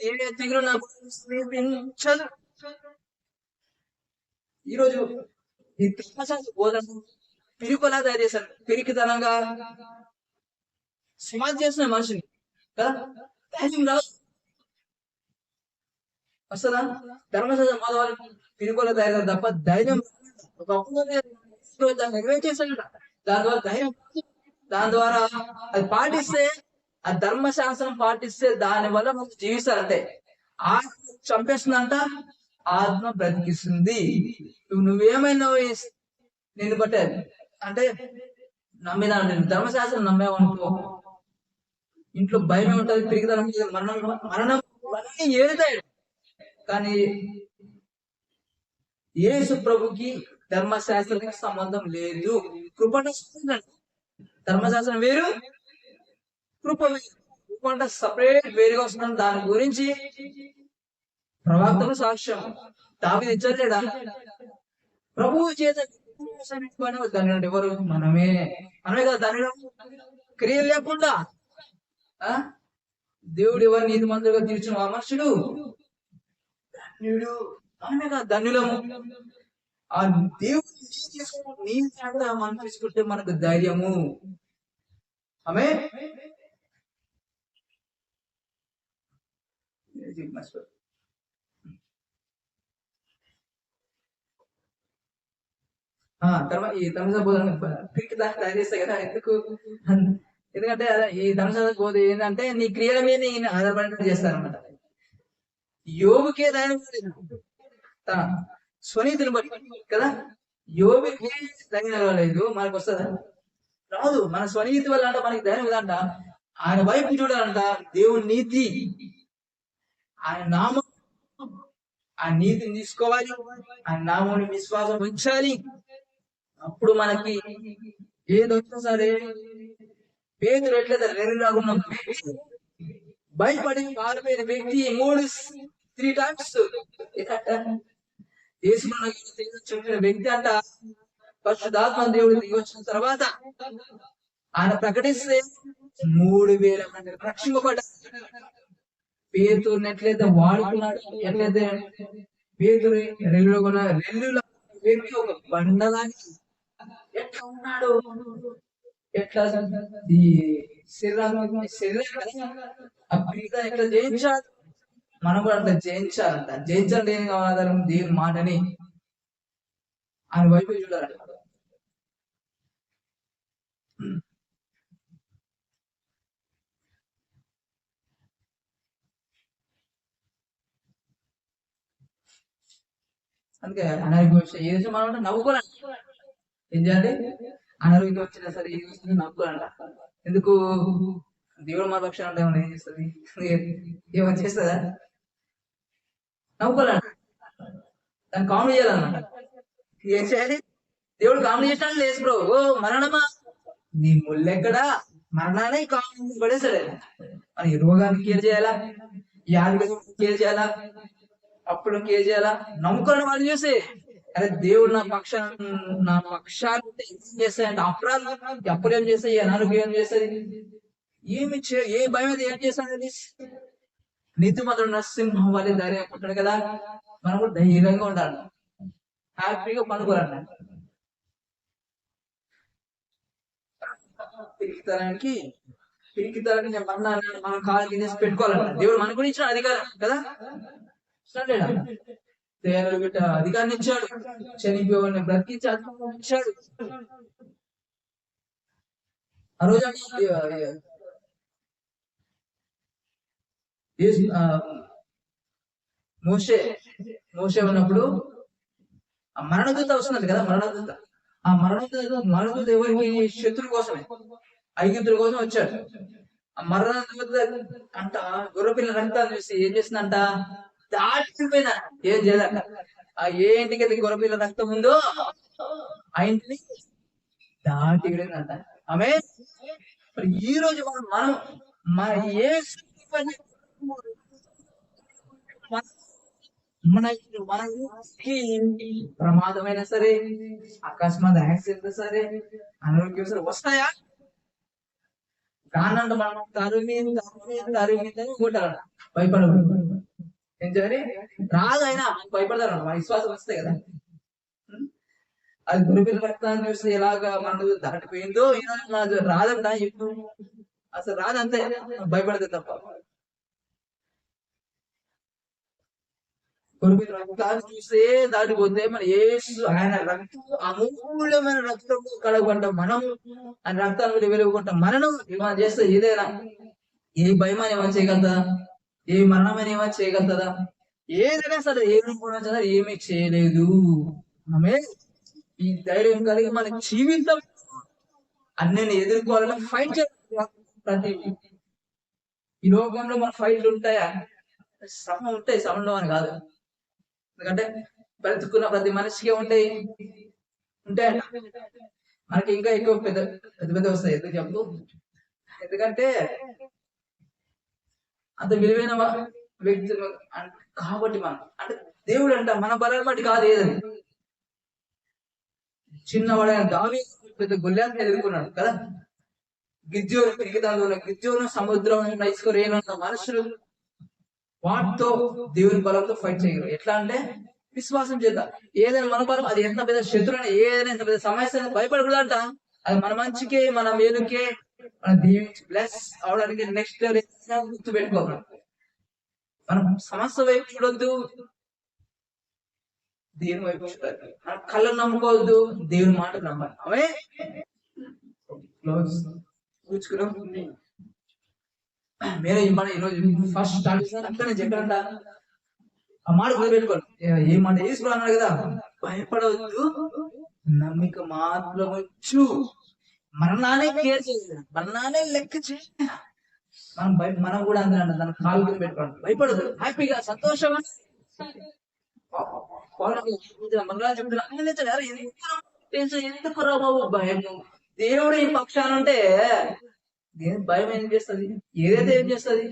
ఏ తెగులు నాకు సమీపించదు. ఈరోజు ఈ బోధన పిరికొలా తయారు చేశారు. పిరికితనంగా సమాధి చేసిన మనిషిని కదా, ధైర్యం రాదు. వస్తుందా? ధర్మశాస్త్రం మాధవారికి పిరికొలా తయారు తప్ప ధైర్యం నెగ్లెక్ట్ చేశాడు. దాని ద్వారా ధైర్యం, దాని ద్వారా అది పాటిస్తే, ఆ ధర్మశాస్త్రం పాటిస్తే దాని వల్ల మనం జీవిస్తారంటే ఆత్మ చంపేస్తుందంట, ఆత్మ బ్రతికిస్తుంది. నువ్వేమైనా నేను బట్టే అంటే నమ్మినా, నేను ధర్మశాస్త్రం నమ్మేవనుకో, ఇంట్లో భయమే ఉంటది, పిరిగిదనం, మరణం మరణం అన్నీ ఏరుతాయి. కానీ యేసు ప్రభుకి ధర్మశాస్త్రానికి సంబంధం లేదు. కృప ధర్మశాస్త్రం వేరు, కృప వేరు. కృప అంటే సపరేట్ వేరుగా వస్తున్నాం. దాని గురించి ప్రవక్తలు సాక్ష్యం దావీదు ఇచ్చలేడా? ప్రభువు చేత ధన్యుడు ఎవరు? మనమే కదా ధన్యుడు. క్రియలు లేకుండా దేవుడు ఎవరు నీతి మంత్రులుగా తీర్చిన ఆ మనుషుడు ధన్యుడు, మనమే కదా ధన్యులము. ఆ దేవుడు నీ మనం తీసుకుంటే మనకు ధైర్యము. ఆమె తర్వాత ఈ ధర్మశాస్త్ర బోధన తయారు చేస్తాయి కదా. ఎందుకంటే ఈ ధర్మశాస్త్ర బోధ ఏంటంటే నీ క్రియల మీద ఆధారపడి చేస్తారనమాట. యోగుకే ధైర్యం స్వనీతిని బట్టి కదా. యోగుకి ధైర్యం లేదు, మనకు వస్తుందా? రాదు. మన స్వనీతి వల్ల అంట మనకి ధైర్యం కదంట. ఆయన వైపు చూడాలంట, దేవుని నీతి, ఆయన నామం, ఆ నీతిని తీసుకోవాలి, ఆయన నామాన్ని విశ్వాసం ఉంచాలి. అప్పుడు మనకి ఏదొచ్చినా సరే. పేదలు ఎట్లయితే రెరులాగున్న భయపడి పారిపోయిన వ్యక్తి 3 times చెప్పిన వ్యక్తి అంట, పరిశుద్ధాత్మ దేవుడు దిగి వచ్చిన తర్వాత ఆయన ప్రకటిస్తే 3000 మంది రక్షింపబడ్డారు. పేతురుని ఎట్లయితే వాడుకున్నాడు, ఎట్లయితే పేతురు రెల్లుల వ్యక్తి ఒక బండలాగా ఎట్లా ఉన్నాడు, ఎట్లా ఈ శరీరం ఎట్లా జయించాలి, మనం కూడా అట్లా జయించాలంట. జయించాలంటే ఏం కావాలి? ఆధారం దేవుని మాటని ఆయన వైపు చూడాలంట. అందుకే అనారోగ్యం వచ్చే ఏ విషయం మనం నవ్వుకోవాలంట. ఏం చేయాలి? అనారోగ్యం వచ్చినా సరే ఏ విషయం నవ్వుకోవాలంట. ఎందుకు? దేవుడు మన పక్షాన అంటే ఏమన్నా ఏం చేస్తుంది? ఏమైనా చేస్తుందా? నవ్వుకోవాలంట. దాన్ని కామెడీ చేయాలన్నమాట. ఏం చేయాలి? దేవుడు కామెడీ చేసినా లేదు బ్రో, ఓ మరణమా నీ ముళ్ళెక్కడా, మరణాన్ని కామెడీ పడేసాడు. మన ఈ రోగాన్ని కేర్ చేయాలా, వ్యాధి కేర్ చేయాలా, అప్పుడు కేర్ చేయాలా. నమ్ముకోవడం వాళ్ళు చూసి, అరే దేవుడు నా పక్షాలు ఏం చేస్తాయంటే అపరాధం అప్పుడు ఏం చేస్తాయి, అనారోగ్యం ఏం చేస్తుంది, ఏ భయం అది ఏం చేస్తాడు? నీతి మాత్రం నరసింహం వాళ్ళే ధైర్యం ఉంటాడు కదా. మనం కూడా ధైర్యంగా ఉండాలి, హ్యాపీగా పనుకోవాలన్న. పిరికితనానికి నేను మనం కాలు కిందేసి పెట్టుకోవాలన్న. దేవుడు మన కూడా ఇచ్చిన అధికారం కదా. అధికారాన్ని ఇచ్చాడు, చనిపోయేవాడిని బ్రతికించి అధికారం ఇచ్చాడు. ఆ రోజు మోషే ఉన్నప్పుడు ఆ మరణదూత వస్తున్నది కదా. ఆ మరణదూత ఎవరికి? శత్రువు కోసమే, ఐగుప్తుల కోసం వచ్చాడు. ఆ మరణదూత అంట గొర్రెపిల్ల రక్తాన్ని చూసి ఏం చేసిందంట? దాటిపోయిందా? ఏం చేయాలంట? ఆ ఏ ఇంటికి అయితే గొర్రెపిల్ల రక్తం ఉందో ఆ ఇంటిని దాటి అంట. ఆమె ఈ రోజు మనం మన ఏ మనకి ప్రమాదమైనా సరే, అకస్మాత్ యాక్సిడెంట్ సరే, అనారోగ్యం సరే వస్తాయా? కానంటే మనం తరుమింటారు, భయపడకూడదు. ఏం చేయాలి? రాదు, అయినా భయపడతారు, మన విశ్వాసం వస్తాయి కదా. అది గురిపిల్ల రక్తాన్ని చూసి ఎలాగా మనకు దాటిపోయిందో ఈరోజు రాదంట. ఇప్పుడు అసలు రాదంతే, భయపడితే తప్ప. కొరకు రక్తాన్ని చూస్తే దాటిపోతే మన యేసు ఆయన రక్తం అమూల్యమైన రక్తం కడగొంటాం మనం, ఆయన రక్తాన్ని వెలుగుకుంటాం. మనం చేస్తే ఏదైనా ఏ భయం అని ఏమైనా చేయగలుగుతా, ఏ మరణం అని ఏమైనా చేయగలుగుతుందా? ఏదైనా సరే ఏమీ చేయలేదు. ఆమె ఈ ధైర్యం కలిగి మన జీవితం అన్ని ఎదుర్కోవాలని ఫైట్ చేయాలి. ప్రతి ఈ లోకంలో మన ఫైట్లు ఉంటాయా? శ్రమ ఉంటాయి, శ్రమలో అని కాదు. ఎందుకంటే బ్రతుకున్న ప్రతి మనిషికి ఉంటాయి. మనకి ఇంకా ఎక్కువ పెద్ద పెద్ద పెద్ద వస్తాయి. ఎందుకు చెప్పు? ఎందుకంటే అంత విలువైన వ్యక్తులు కాబట్టి మనం అంటే దేవుడు అంట మన బలం బట్టి కాదు. ఏదని చిన్నవాడైన దావీదు పెద్ద గొల్లియాతను ఎదుర్కొన్నాడు కదా. గిద్యోను పెరిగిదాలో గిద్యోను సముద్రం ఇసుకరేనంత మనుషులు వాటితో దేవుని బలంతో ఫైట్ చేయగలరు. ఎట్లా అంటే విశ్వాసం చేద్దాం. ఏదైనా మన బలం, అది ఎంత పెద్ద శత్రువు, ఏదైనా ఎంత పెద్ద సమస్య భయపడకూడదంట. అది మన మంచికే, మన మేలుకే, మన దీవించి బ్లెస్ అవడానికి నెక్స్ట్ గుర్తు పెట్టుకోవాలి. మనం సమస్య వైపు చూడొద్దు, దేవుని వైపు చూడాలి. మన కళ్ళను నమ్ముకోవద్దు, దేవుని మాట నమ్మాలి. అవే కూర్చుకున్నాం. మీరే మన ఈరోజు ఫస్ట్ స్టార్ట్ అంటే నేను చెప్పానంట ఆ మాట గుర్తుపెట్టుకోండి. ఏ మాట వేసుకురా అన్నాడు కదా, భయపడవద్దు, నమ్మిక మాత్రం వచ్చు. మరణాన్ని కేర్ చేయాలి, మరణాన్ని లెక్క చేయాలి. మనం కూడా అందరూ అంట దాని కాలు కింద పెట్టుకోండి. భయపడదు, హ్యాపీగా సంతోషంగా మరణాలు చెప్తున్నారు. ఎందుకు రా బాబు భయము? దేవుడు ఈ పక్షాన ఉంటే దేని భయం ఏం చేస్తుంది? ఏదైతే ఏం చేస్తుంది?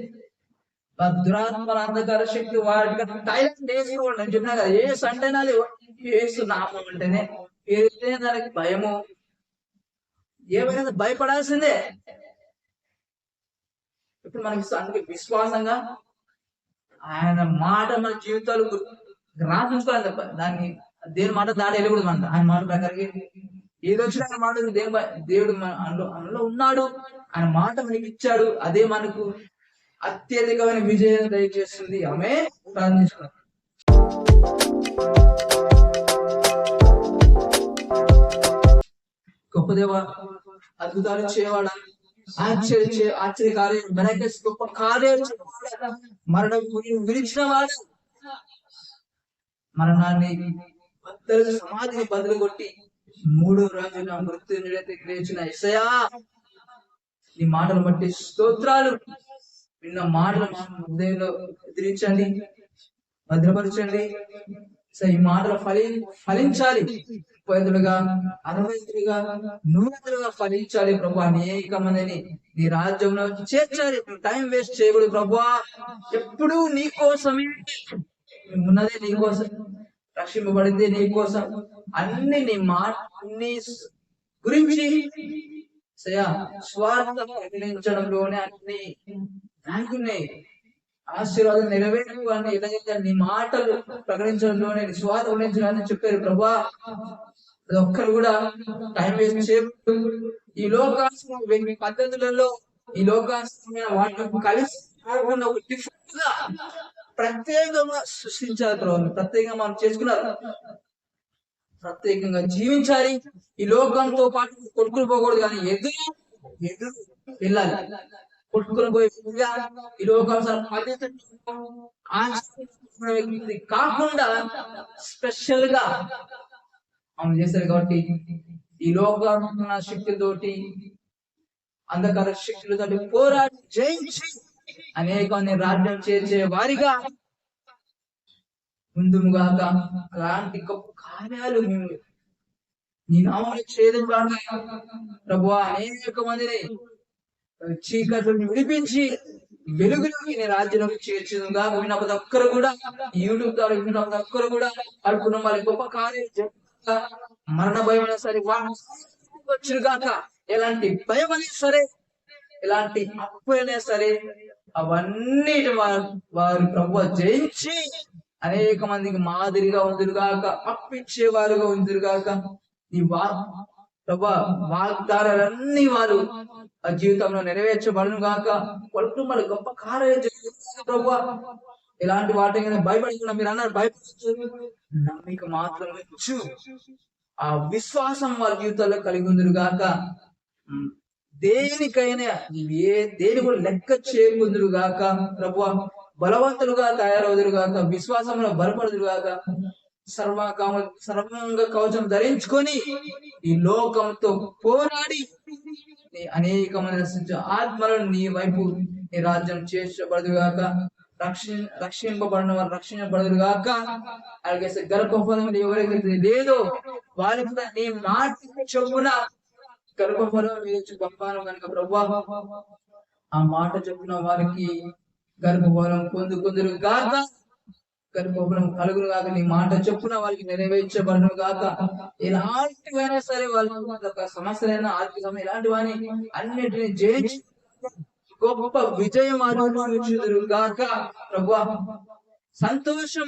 దురాత్మల అంధకార శక్తి వాటికి టైలెంట్ వేసుకోండి. నేను చెప్పినా కదా, ఏ సండే నాది వేసు నామం అంటేనే ఏదైతే దానికి భయము. ఏమైనా భయపడాల్సిందే. ఇప్పుడు మనకి అందుకే విశ్వాసంగా ఆయన మాట మన జీవితాలు రాసుకోవాలి తప్ప దాన్ని దేని మాట దాడి వెళ్ళకూడదు. అంట ఆయన మాట ప్రకారం ఏది వచ్చినా ఆయన మాట దేవుడు మనలో ఉన్నాడు, ఆయన మాట మనకి ఇచ్చాడు. అదే మనకు అత్యధికమైన విజయం దయచేస్తుంది. ఆమె ప్రార్థించుకున్నాం. గొప్ప దేవ, అద్భుతాలు చేయవాడా, ఆశ్చర్య కార్యం, గొప్ప కార్యాలు మరణం విరిచిన వాడు, మరణాన్ని సమాధిని బదులు కొట్టి 3వ రోజున మృత్యుంజయుడైతే లేచిన యేసయ్యా, ఈ మాటలు బట్టి స్తోత్రాలు. విన్న మాటలు హృదయంలో ఎదిరించండి, భద్రపరచండి. ఈ మాటలు ఫలించాలి, 30లుగా 60లుగా 100లుగా ఫలించాలి ప్రభు. అనేక మందిని నీ రాజ్యంలో చేర్చాలి. టైం వేస్ట్ చేయకూడదు ప్రభు. ఎప్పుడు నీ కోసమే ఉన్నదే, నీ కోసం రక్షింపబడింది, నీ కోసం అన్ని నీ మాట గురించి స్వార్థ ప్రకటించడంలోనే అన్ని దానికి ఆశీర్వాదం నెరవేరు అని ఎలాగైతే నీ మాటలు ప్రకటించడంలోనే స్వార్థ ప్రకటించడాన్ని చెప్పారు ప్రభా. అది ఒక్కరు కూడా టైం వేస్ట్ చేయకూడదు. ఈ లోకాశ్రమ పద్ధతులలో ఈ లోకాశ్రమైన వాటిని కలిసి ఒక డిఫరెంట్ గా ప్రత్యేకంగా సృష్టించారు ప్రభు. ప్రత్యేకంగా మనం చేసుకున్నారు, ప్రత్యేకంగా జీవించాలి. ఈ లోకంతో పాటు కొట్టుకుని పోకూడదు, కానీ ఎదురు వెళ్ళాలి. కొట్టుకుని పోయి ఈ లోకం కాకుండా స్పెషల్ గా మనం చేస్తారు. కాబట్టి ఈ లోకం శక్తులతోటి, అంధకార శక్తులతోటి పోరాడి జయించి అనేకాన్ని రాజ్యం చేర్చే వారిగా ముందుగాక అలాంటి గొప్ప కార్యాలు మేము నీ నామములో చేయడానికి ప్రభువా, అనేక మందిని చీకట్లను విడిపించి వెలుగులోకి నీ రాజ్యంలోకి చేర్చుగా విన్న ప్రతి ఒక్కరు కూడా, యూట్యూబ్ ద్వారా విన్న ప్రతి ఒక్కరు కూడా వాళ్ళ కుటుంబాల గొప్ప కార్యం, మరణ భయం అయినా సరే వచ్చును గాక. ఎలాంటి భయం అయినా సరే, ఎలాంటి అప్పు అయినా సరే, అవన్నీ వారు ప్రభు జయించి అనేక మందికి మాదిరిగా ఉందిరుగాక, అప్పించేవారుగా ఉందిరుగాక. నీ ప్రభా వాగ్దానాలన్నీ వారు ఆ జీవితంలో నెరవేర్చబడును గాక. వాళ్ళ గొప్ప కార్యాలు ప్రభా. ఇలాంటి వాటి మీద భయపడకుండా మీరు అన్నారు భయపడచ్చు, నమ్మిక మాత్రమే వచ్చు. ఆ విశ్వాసం వారి జీవితాల్లో కలిగి ఉందిరు గాక. దేనికైనా దేని కూడా లెక్క చేయకుందురు గాక. ప్రభువా బలవంతులుగా తయారవుదురు గాక, విశ్వాసంలో బలపడుదురు గాక, సర్వంగ కవచం ధరించుకొని ఈ లోకంతో పోరాడి అనేక మంది ఆత్మలను నీ వైపు నీ రాజ్యం చేర్చబడదు గాక. రక్షింపబడిన వారు రక్షించబడదు గాక. అలాగే గర్భఫలం ఎవరైతే లేదో వారికి కూడా నీ మాట చొప్పున గర్భఫలం పంపాను కనుక ప్రభా ఆ మాట చొప్పున వారికి గర్భఫలం పొందుకుందరు గాక, గర్భఫలం కలుగును గాక. నీ మాట చొప్పున వారికి నెరవేర్చబడను గాక. ఎలాంటివైనా సరే వాళ్ళ సమస్యలైనా ఆర్థిక సమయం ఇలాంటి వాని అన్నిటిని జయించి గొప్ప విజయం అనుభవించుదురు గాక. ప్రభువా సంతోషం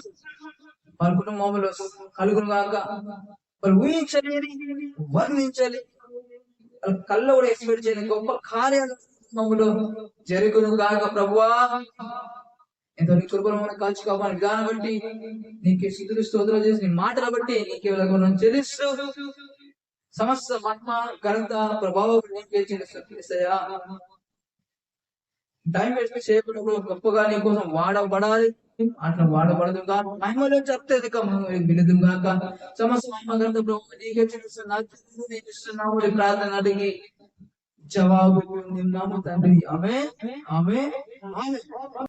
వాళ్ళ కుటుంబంలో కలుగును గాక. వాళ్ళు ఊహించలేని వర్ణించాలి, వాళ్ళ కళ్ళ కూడా ఎక్స్పెక్ట్ చేయని గొప్ప కార్యాలు జరుగును గాక. ప్రభువా ఎంతో నీ కృపను కాల్చి కాపాని విధానం బట్టి నీకే స్తుతులు స్తోత్రాలు చేసి నీ మాటల బట్టి నీకే చెల్లిస్తూ సమస్త మహిమ ఘనత ప్రభావం నీకే చెల్లిస్తయ్యా. టైం వేస్ట్ చేయకుండా గొప్పగా నీ కోసం వాడబడాలి, అట్లా వాడబడదు కాక. మహిమలో అత్యధిక వినదు కాక. సమస్త మహిమ ఘనత ప్రభావం నీకే చెల్లిస్తున్నాము. ప్రార్థన అడిగి జవాబు నిన్నాము తండ్రి. ఆమేన్ ఆమేన్ ఆమేన్.